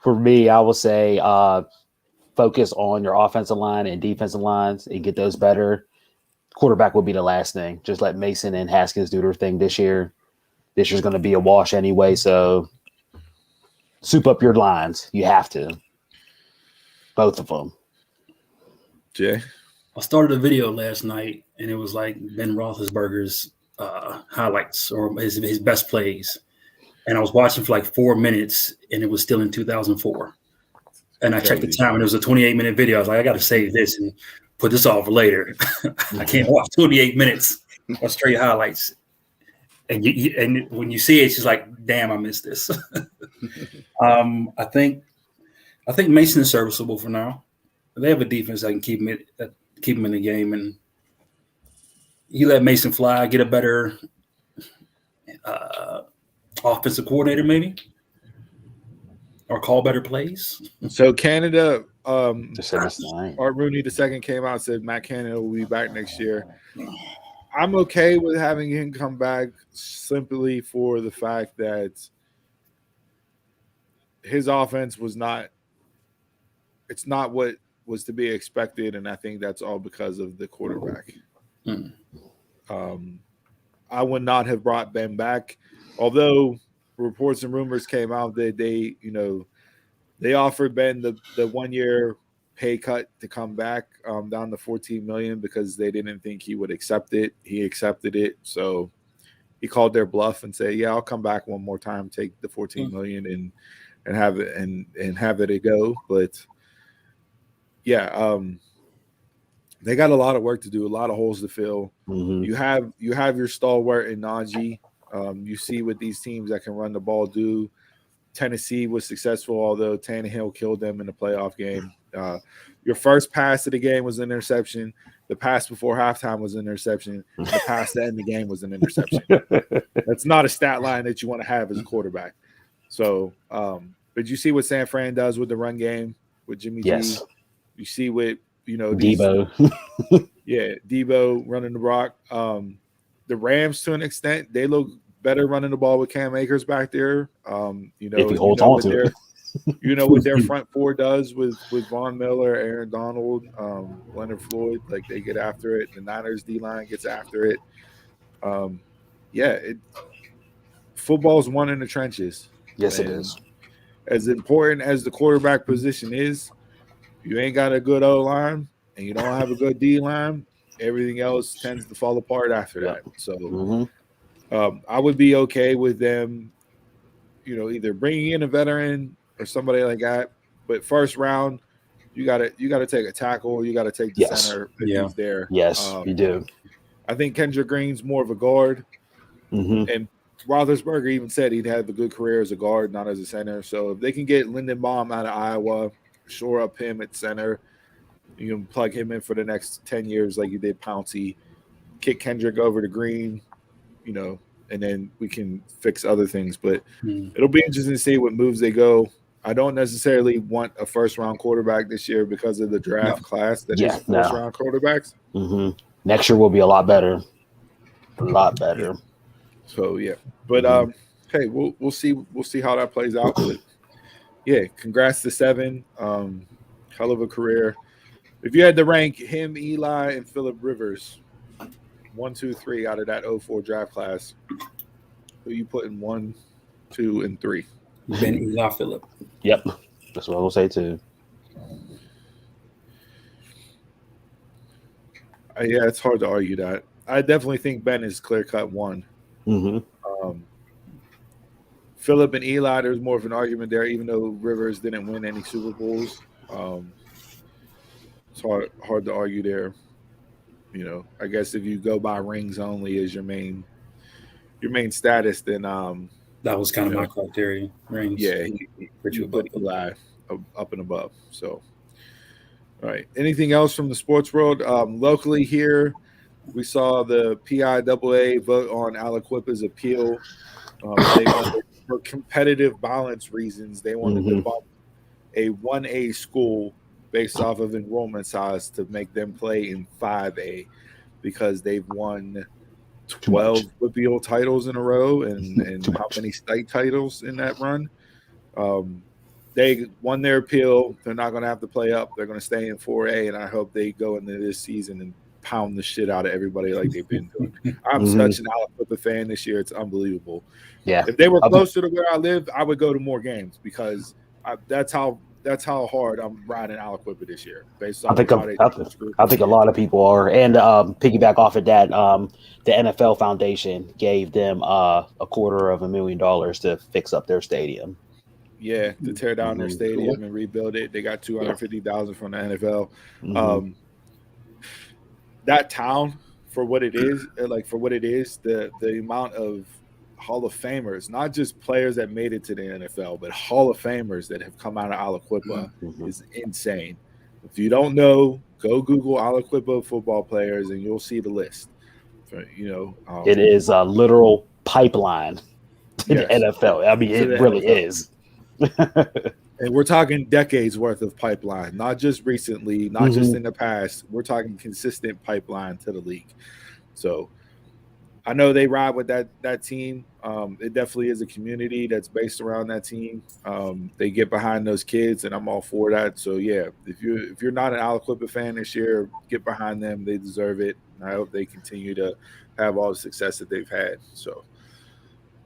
For me, I will say focus on your offensive line and defensive lines and get those better. Quarterback would be the last thing. Just let Mason and Haskins do their thing this year. This year's going to be a wash anyway, so soup up your lines. You have to. Both of them. Jay? I started a video last night, and it was like Ben Roethlisberger's highlights or his best plays. And I was watching for like 4 minutes, and it was still in 2004. And I checked the time, and it was a 28-minute video. I was like, I got to save this and put this off for later. I can't watch 28 minutes of straight highlights. And and when you see it, it's just like, damn, I missed this. I think Mason is serviceable for now. They have a defense that can keep him in the game, and you let Mason fly, get a better offensive coordinator, maybe, or call better plays. So Canada, Art Rooney II came out and said Matt Canada will be back next year. I'm okay with having him come back simply for the fact that his offense was not – it's not what was to be expected, and I think that's all because of the quarterback. I would not have brought Ben back, although reports and rumors came out that they offered Ben the 1 year pay cut to come back down to $14 million because they didn't think he would accept it. He accepted it, so he called their bluff and said, "Yeah, I'll come back one more time, take the 14 million and have it and have it go." But yeah, they got a lot of work to do, a lot of holes to fill. Mm-hmm. You have your stalwart in Najee. You see what these teams that can run the ball do. Tennessee was successful, although Tannehill killed them in the playoff game. Your first pass of the game was an interception. The pass before halftime was an interception. The pass to end the game was an interception. That's not a stat line that you want to have as a quarterback. So, but you see what San Fran does with the run game with Jimmy Yes. G. You see what Debo. Debo running the rock. The Rams, to an extent, they look better running the ball with Cam Akers back there. If he holds on to it. You know what their front four does with Von Miller, Aaron Donald, Leonard Floyd. Like, they get after it. The Niners D line gets after it. Football's won in the trenches. Yes, it is. As important as the quarterback position is, you ain't got a good O line and you don't have a good D line, everything else tends to fall apart after that. So I would be okay with them, either bringing in a veteran or somebody like that. But first round, you gotta take a tackle, you gotta take the center if he's there. Yes, you do. I think Kendrick Green's more of a guard, and Roethlisberger even said he'd have a good career as a guard, not as a center. So if they can get Lindenbaum out of Iowa, shore up him at center, you can plug him in for the next 10 years like you did Pouncey, kick Kendrick over to Green, and then we can fix other things. But it'll be interesting to see what moves they go. I don't necessarily want a first-round quarterback this year because of the draft class that is first-round quarterbacks. Next year will be a lot better. A lot better. So, yeah. But, hey, we'll see how that plays out. But, yeah, congrats to Seven. Hell of a career. If you had to rank him, Eli, and Phillip Rivers, 1, 2, 3 out of that 04 draft class, who you put in 1, 2, and 3? Ben, Eli, Phillip. Yep. That's what I will say, too. Yeah, it's hard to argue that. I definitely think Ben is clear-cut 1. Phillip and Eli, there's more of an argument there, even though Rivers didn't win any Super Bowls. It's hard to argue there. I guess if you go by rings only as your main status, then that was kind of my criteria. Rings. Yeah, you put Eli up and above. So, all right. Anything else from the sports world? Locally here, we saw the PIAA vote on Aliquippa's appeal. They wanted, for competitive balance reasons, they wanted to bump a 1A school based off of enrollment size to make them play in 5A because they've won 12 appeal titles in a row and how many state titles in that run. They won their appeal. They're not going to have to play up. They're going to stay in 4A, and I hope they go into this season and pound the shit out of everybody like they've been doing. I'm such an Aliquippa fan this year. It's unbelievable. Yeah. If they were closer to where I live, I would go to more games because that's how hard I'm riding Aliquippa this year. Based on I think a lot of people are. And piggyback off of that, the NFL Foundation gave them $250,000 to fix up their stadium. Yeah, to tear down their stadium and rebuild it. They got $250,000 from the NFL. That town, for what it is, the amount of Hall of Famers, not just players that made it to the NFL, but Hall of Famers that have come out of Aliquippa is insane. If you don't know, go Google Aliquippa football players and you'll see the list. It is a literal pipeline to the NFL. I mean, it really is. And we're talking decades worth of pipeline, not just recently, not just in the past. We're talking consistent pipeline to the league. So I know they ride with that team. It definitely is a community that's based around that team. They get behind those kids, and I'm all for that. So yeah, if you're not an Aliquippa fan this year, get behind them. They deserve it. And I hope they continue to have all the success that they've had. So,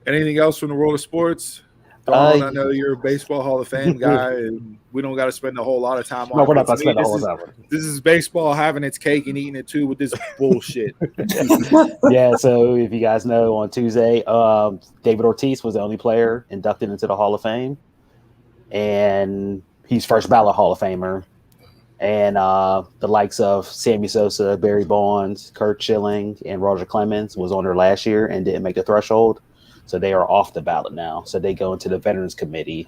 anything else from the world of sports? Dawn, I know you're a baseball Hall of Fame guy, and we don't got to spend a whole lot of time on No, it. we're not But going to spend the whole time. This is baseball having its cake and eating it too with this bullshit. Yeah, so if you guys know, on Tuesday, David Ortiz was the only player inducted into the Hall of Fame, and he's first ballot Hall of Famer. And the likes of Sammy Sosa, Barry Bonds, Kurt Schilling, and Roger Clemens was on there last year and didn't make the threshold. So they are off the ballot now. So they go into the Veterans Committee.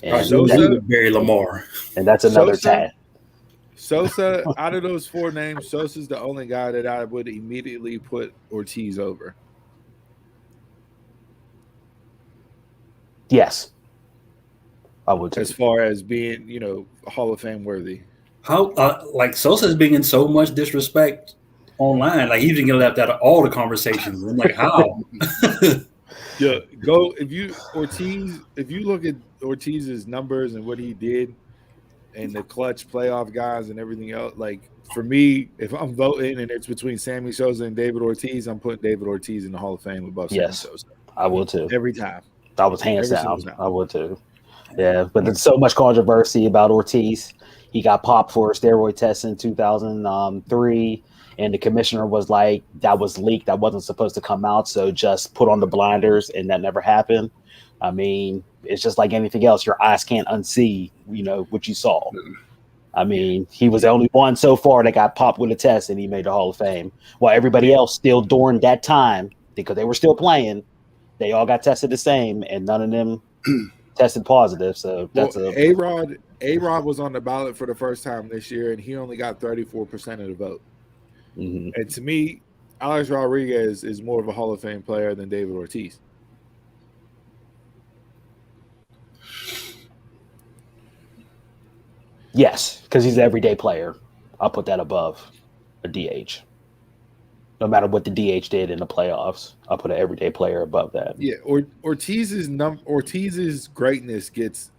And, Sosa, Barry Lamar. And that's another tag. Sosa, out of those four names, Sosa's the only guy that I would immediately put Ortiz over. Yes. I would too. As far as being, Hall of Fame worthy. How like Sosa's being in so much disrespect online. Like he's been getting left out of all the conversations. I'm like, how? Yeah, if you look at Ortiz's numbers and what he did and the clutch playoff guys and everything else, like for me, if I'm voting and it's between Sammy Sosa and David Ortiz, I'm putting David Ortiz in the Hall of Fame above Sammy Sosa. I will too. Every time. I was hands down. I would too. Yeah, but there's so much controversy about Ortiz. He got popped for a steroid test in 2003, and the commissioner was like, that was leaked. That wasn't supposed to come out, so just put on the blinders, and that never happened. I mean, it's just like anything else. Your eyes can't unsee, what you saw. I mean, he was the only one so far that got popped with a test, and he made the Hall of Fame. While everybody else still during that time, because they were still playing, they all got tested the same, and none of them tested positive. So that's A-Rod was on the ballot for the first time this year, and he only got 34% of the vote. Mm-hmm. And to me, Alex Rodriguez is more of a Hall of Fame player than David Ortiz. Yes, because he's an everyday player. I'll put that above a DH. No matter what the DH did in the playoffs, I'll put an everyday player above that. Yeah, Ortiz's greatness gets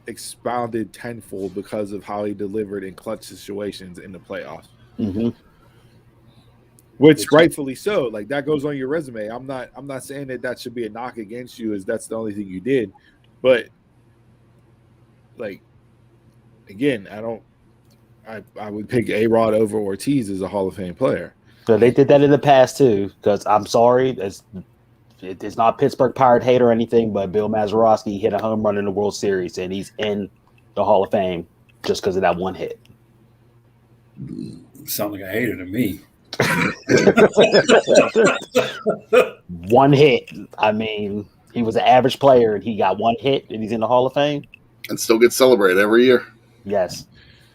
expounded tenfold because of how he delivered in clutch situations in the playoffs. Mm-hmm. Which rightfully so. Like that goes on your resume. I'm not saying that should be a knock against you, as that's the only thing you did. But like again, I would pick A-Rod over Ortiz as a Hall of Fame player. So they did that in the past too, because I'm sorry, it's not Pittsburgh Pirate hate or anything, but Bill Mazeroski hit a home run in the World Series, and he's in the Hall of Fame just because of that one hit. Sound like a hater to me. One hit. I mean, he was an average player, and he got one hit, and he's in the Hall of Fame. And still gets celebrated every year. Yes.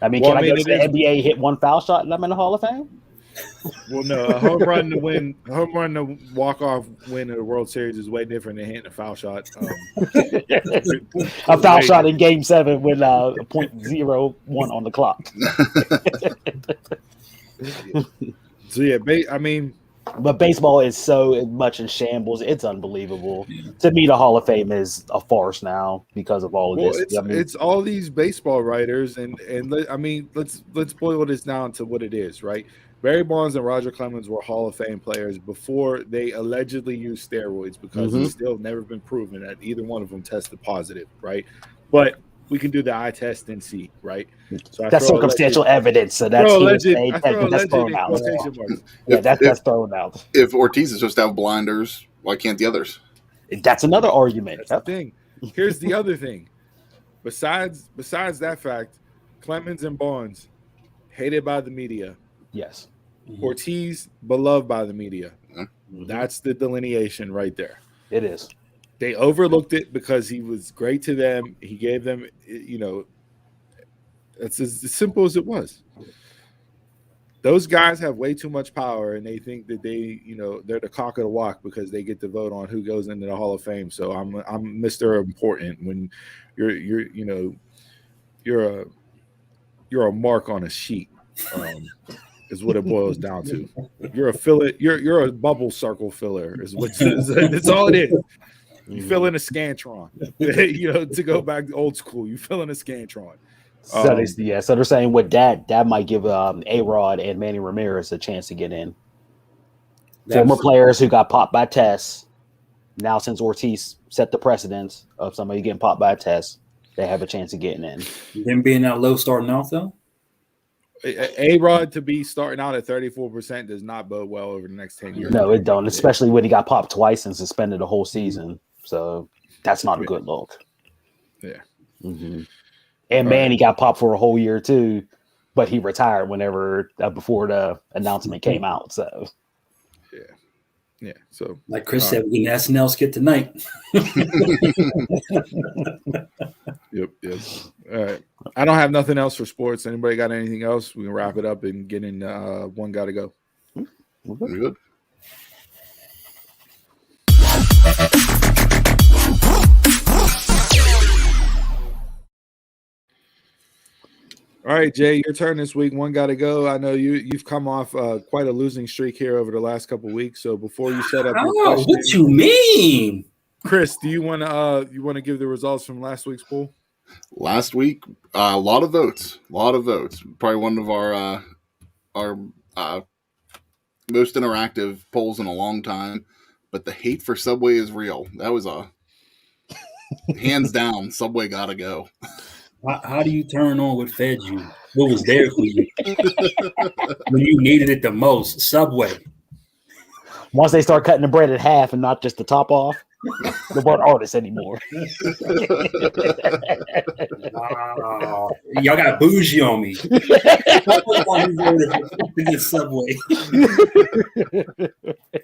I mean, can I go to the NBA, hit one foul shot, and I'm in the Hall of Fame? Well, no, a home run to walk-off win in the World Series is way different than hitting a foul shot. A foul shot in Game 7 with .01 on the clock. So, yeah, but baseball is so much in shambles. It's unbelievable. To me, the Hall of Fame is a farce now because of all of this. It's all these baseball writers, and let's boil this down to what it is, right? Barry Bonds and Roger Clemens were Hall of Fame players before they allegedly used steroids, because it's still never been proven that either one of them tested positive, right? But we can do the eye test and see, right? So that's circumstantial evidence, so that's thrown out. Yeah, that's thrown out. If Ortiz is supposed to have blinders, why can't the others? That's another argument. That's the thing. Here's the other thing. Besides that fact, Clemens and Bonds hated by the media. Yes. Ortiz beloved by the media. Mm-hmm. That's the delineation right there. It is. They overlooked it because he was great to them. He gave them, it's as simple as it was. Those guys have way too much power, and they think that they're the cock of the walk because they get to vote on who goes into the Hall of Fame. So I'm Mr. Important when you're a mark on a sheet. Is what it boils down to. You're a filler. You're a bubble circle filler. Is what that's all it is. You fill in a Scantron. To go back to old school, you fill in a Scantron. So they're saying with that might give A-Rod and Manny Ramirez a chance to get in. Former players who got popped by tests now since Ortiz set the precedence of somebody getting popped by a test, they have a chance of getting in. Them being that low starting off though. A-Rod to be starting out at 34% does not bode well over the next 10 years. No, it don't, especially when he got popped twice and suspended the whole season. So that's not a good look. Yeah. Mm-hmm. And Manny got popped for a whole year too, but he retired whenever before the announcement came out. So yeah. So like Chris said, we can SNL skit tonight. Yep. All right. I don't have nothing else for sports. Anybody got anything else? We can wrap it up and get in one gotta go. We're good. All right, Jay, your turn this week. One gotta go. I know you've come off quite a losing streak here over the last couple of weeks. So before you set up your question, what you mean? Chris, do you want to give the results from last week's poll? Last week, a lot of votes. Probably one of our most interactive polls in a long time. But the hate for Subway is real. That was a hands down. Subway gotta go. How do you turn on what fed you? What was there for you when you needed it the most? Subway. once they start cutting the bread in half and not just the top off, they weren't artists anymore. Wow. Y'all got bougie on me. Subway.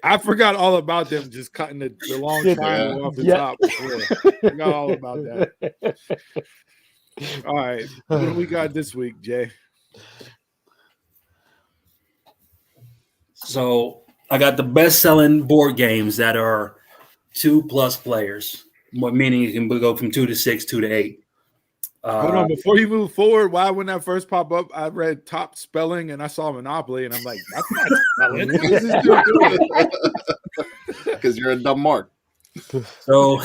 I forgot all about them just cutting the long triangle off the top. Yeah. Forgot all about that. All right. What do we got this week, Jay? So I got the best-selling board games that are 2+ players. Meaning you can go from 2 to 6, 2 to 8. Hold on, before you move forward, why when that first pop up, I read top spelling and I saw Monopoly and I'm like, that's not spelling. What is this doing? Because you're a dumb mark. So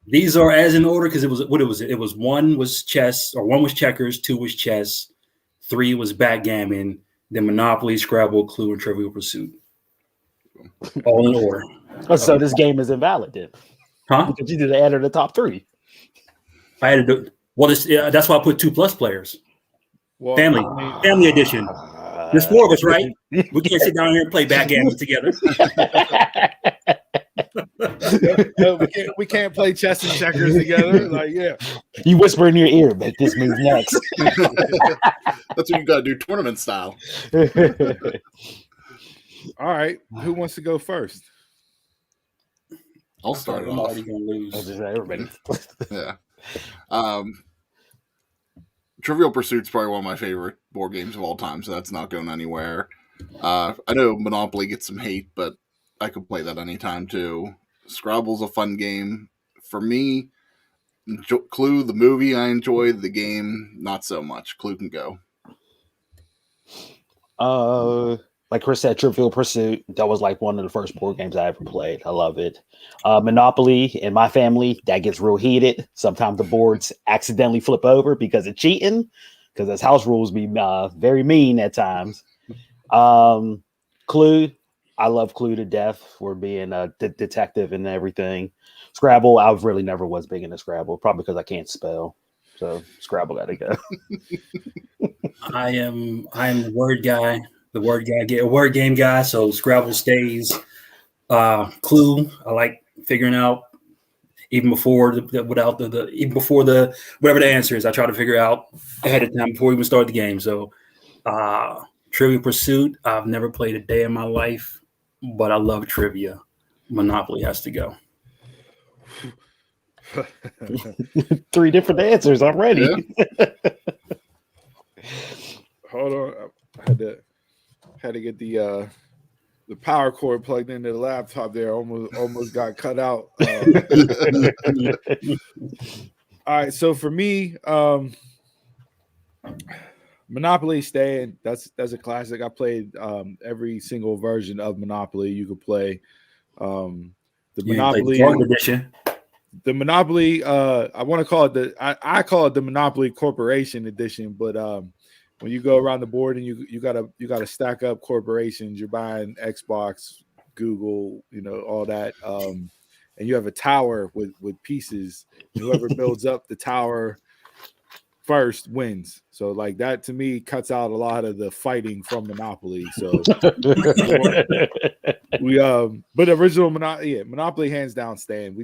these are as in order because it was one was chess, or one was checkers, 2 was chess, 3 was backgammon, then Monopoly, Scrabble, Clue, and Trivial Pursuit. All in order. Oh, so this game is invalid then. Huh? Because you did add the top 3. I had to do that's why I put 2+ players. Well, Family edition. There's 4 of us, right? We can't sit down here and play backgammon together. we can't play chess and checkers together. Like, yeah. You whisper in your ear, but this moves next. That's what you got to do, tournament style. All right. Who wants to go first? I'll start it I'm off. already gonna lose. Everybody. Yeah. Trivial Pursuit's probably one of my favorite board games of all time, so that's not going anywhere. I know Monopoly gets some hate, but I could play that anytime too. Scrabble's a fun game. For me, Clue, the movie, I enjoyed. The game, not so much. Clue can go. Like Chris said, Trivial Pursuit, that was like one of the first board games I ever played. I love it. Monopoly, in my family, that gets real heated. Sometimes the boards accidentally flip over because of cheating, because as house rules be very mean at times. Clue, I love Clue to death for being a detective and everything. Scrabble, I really never was big into Scrabble, probably because I can't spell. So Scrabble got to go. I am the word guy. The word game guy. So Scrabble stays. Clue, I like figuring out even before whatever the answer is. I try to figure out ahead of time before we even start the game. So Trivial Pursuit, I've never played a day in my life, but I love trivia. Monopoly has to go. 3 different answers. I'm ready. Yeah. Hold on. I had to get the power cord plugged into the laptop there. Almost got cut out. All right, so for me, Monopoly staying. That's a classic. I played every single version of Monopoly you could play. The Monopoly edition. The Monopoly. I want to call it I call it the Monopoly Corporation edition, but when you go around the board and you gotta stack up corporations, you're buying Xbox, Google, all that. and you have a tower with pieces. Whoever builds up the tower first wins. So like that to me cuts out a lot of the fighting from Monopoly. So but original Monopoly hands down stand.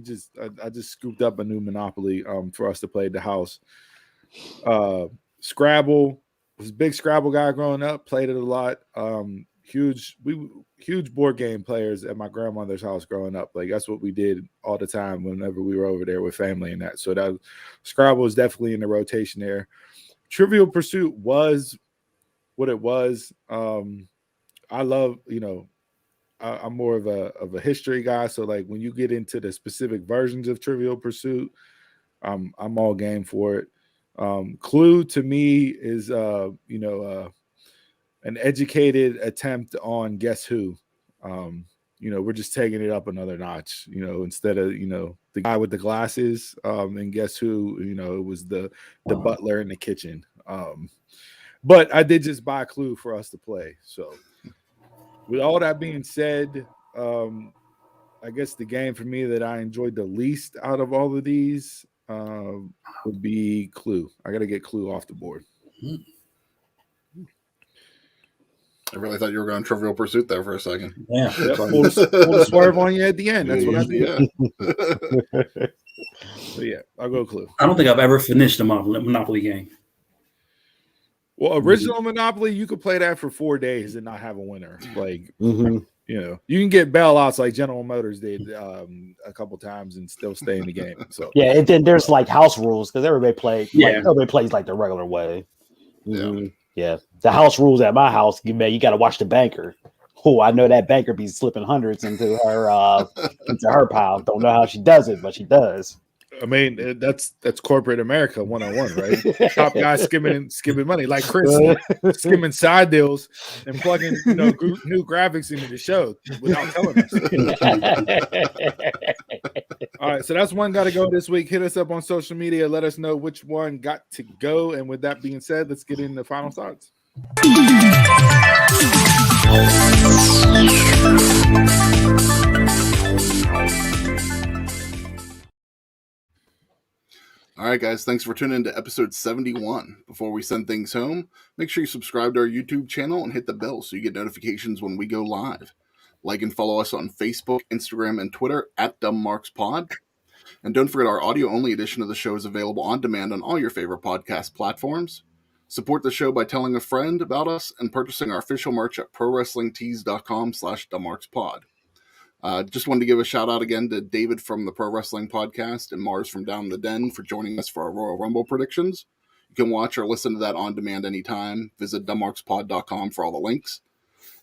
I just scooped up a new Monopoly for us to play at the house. Scrabble, was a big Scrabble guy growing up, played it a lot. Huge board game players at my grandmother's house growing up. Like that's what we did all the time whenever we were over there with family and that. So that Scrabble was definitely in the rotation there. Trivial Pursuit was what it was. I love, I'm more of a history guy. So like when you get into the specific versions of Trivial Pursuit, I'm all game for it. Clue to me is an educated attempt on Guess Who. We're just taking it up another notch, instead of the guy with the glasses and Guess Who, it was the butler in the kitchen. But I did just buy Clue for us to play. So with all that being said, I guess the game for me that I enjoyed the least out of all of these would be Clue. I got to get Clue off the board. I really thought you were going Trivial Pursuit there for a second. Yeah. Pull the swerve on you at the end. That's what I do. Yeah. So yeah, I'll go Clue. I don't think I've ever finished a Monopoly game. Well, original Monopoly, you could play that for 4 days and not have a winner. Like, you can get bailouts like General Motors did a couple times and still stay in the game. So yeah, and then there's like house rules because everybody plays like the regular way. Yeah. The house rules at my house, you got to watch the banker. Oh, I know that banker be slipping hundreds into her pile. Don't know how she does it, but she does. I mean, that's corporate America 101, right? Top guy skimming money, like Chris skimming side deals and plugging new graphics into the show without telling us. All right, so that's one got to go this week. Hit us up on social media. Let us know which one got to go. And with that being said, let's get into final thoughts. All right, guys, thanks for tuning in to episode 71. Before we send things home, make sure you subscribe to our YouTube channel and hit the bell so you get notifications when we go live. Like and follow us on Facebook, Instagram, and Twitter at DumbMarksPod. And don't forget our audio-only edition of the show is available on demand on all your favorite podcast platforms. Support the show by telling a friend about us and purchasing our official merch at prowrestlingtees.com/DumbMarksPod. Just wanted to give a shout out again to David from the Pro Wrestling Podcast and Mars from Down in the Den for joining us for our Royal Rumble predictions. You can watch or listen to that on demand anytime. Visit dumbmarkspod.com for all the links.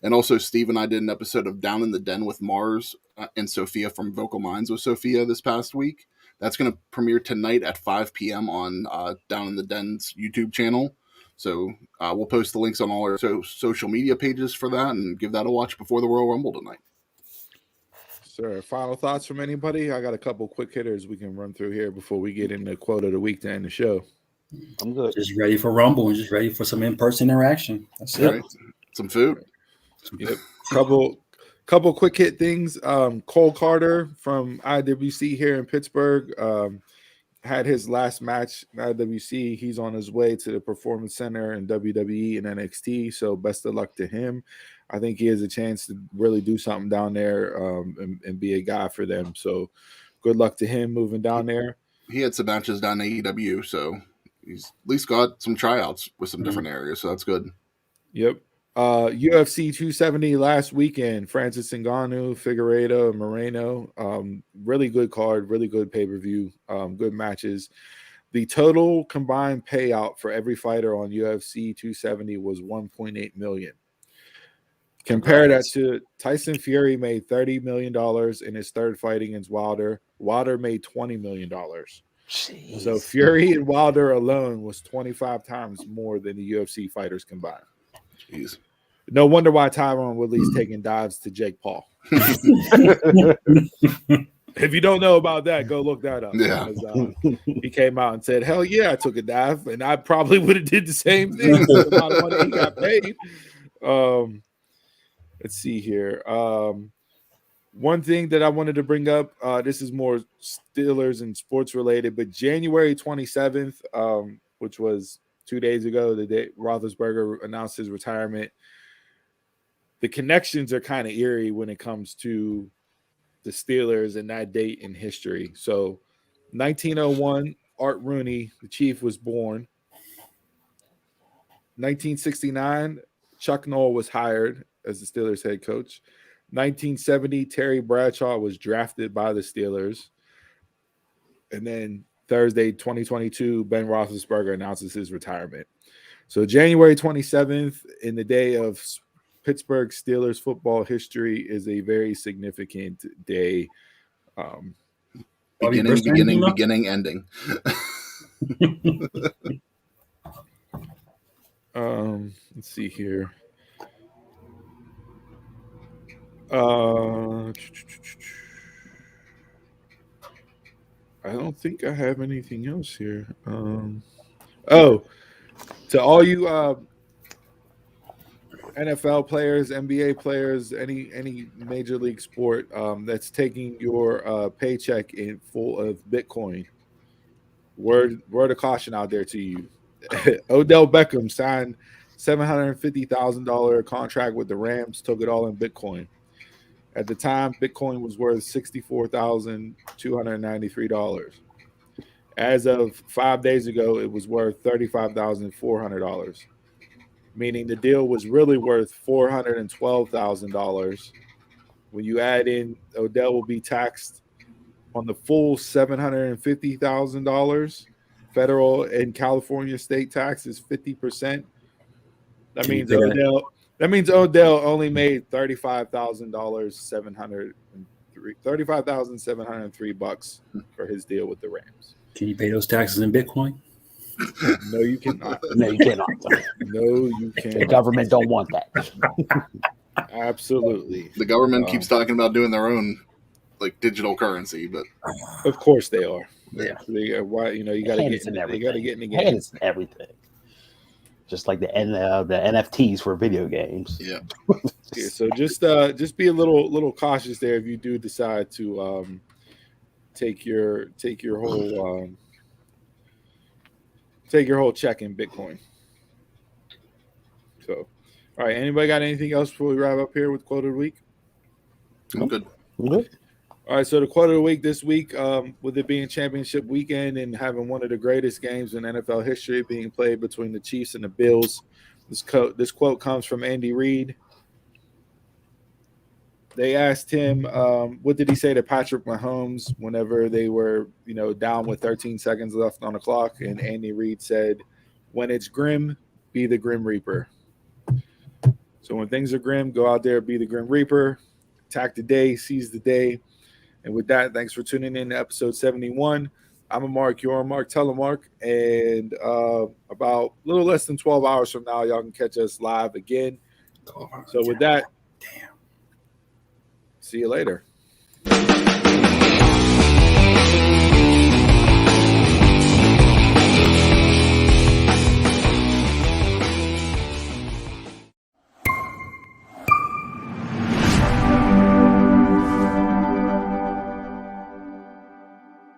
And also, Steve and I did an episode of Down in the Den with Mars and Sophia from Vocal Minds with Sophia this past week. That's going to premiere tonight at 5 p.m. on Down in the Den's YouTube channel. So we'll post the links on all our social media pages for that and give that a watch before the Royal Rumble tonight. Sir, final thoughts from anybody? I got a couple quick hitters we can run through here before we get into quote of the week to end the show. I'm good. Just ready for Rumble and just ready for some in-person interaction. That's it. Right. Some food. Yep. Couple quick hit things. Cole Carter from IWC here in Pittsburgh had his last match in IWC. He's on his way to the Performance Center in WWE and NXT. So best of luck to him. I think he has a chance to really do something down there and be a guy for them. So good luck to him moving down there. He had some matches down in AEW, so he's at least got some tryouts with some different areas, so that's good. Yep. UFC 270 last weekend, Francis Ngannou, Figueiredo, and Moreno. Really good card, really good pay-per-view, good matches. The total combined payout for every fighter on UFC 270 was $1.8 million. Compare that to Tyson Fury made $30 million in his third fight against Wilder. Wilder made $20 million. Jeez. So Fury and Wilder alone was 25 times more than the UFC fighters combined. Jeez. No wonder why Tyron Woodley's taking dives to Jake Paul. If you don't know about that, go look that up. Yeah. Because, he came out and said, hell yeah, I took a dive. And I probably would have did the same thing for the amount of money he got paid. Let's see here. One thing that I wanted to bring up, this is more Steelers and sports related, but January 27th, which was 2 days ago, the day Roethlisberger announced his retirement, the connections are kind of eerie when it comes to the Steelers and that date in history. So 1901, Art Rooney, the Chief, was born. 1969, Chuck Noll was hired as the Steelers head coach. 1970, Terry Bradshaw was drafted by the Steelers. And then Thursday, 2022, Ben Roethlisberger announces his retirement. So January 27th, in the day of Pittsburgh Steelers football history, is a very significant day. Beginning, ending. Let's see here. I don't think I have anything else here. To all you NFL players, NBA players, any major league sport that's taking your paycheck in full of Bitcoin, word of caution out there to you. Odell Beckham signed $750,000 contract with the Rams, took it all in Bitcoin. At the time, Bitcoin was worth $64,293. As of 5 days ago, it was worth $35,400, meaning the deal was really worth $412,000. When you add in, Odell will be taxed on the full $750,000. Federal and California state tax is 50%. That means Odell only made $35,703 for his deal with the Rams. Can you pay those taxes in Bitcoin? No, you cannot. No, you cannot. No, you can't. The government don't want that. Absolutely. The government keeps talking about doing their own like digital currency, but of course they are. Yeah. Why you got to get in everything. You got to get in the game. It's everything. Just like the NFTs for video games. Yeah. Yeah, so just be a little cautious there if you do decide to take your whole check in Bitcoin. So, all right. Anybody got anything else before we wrap up here with quote of the week? I'm good. Good. All right. So the quote of the week this week, with it being championship weekend and having one of the greatest games in NFL history being played between the Chiefs and the Bills, this quote comes from Andy Reid. They asked him, what did he say to Patrick Mahomes whenever they were, down with 13 seconds left on the clock? And Andy Reid said, "When it's grim, be the Grim Reaper." So when things are grim, go out there, be the Grim Reaper, attack the day, seize the day. And with that, thanks for tuning in to episode 71. I'm a Mark, you're a Mark, Telemark. And about a little less than 12 hours from now, y'all can catch us live again. So with that, see you later.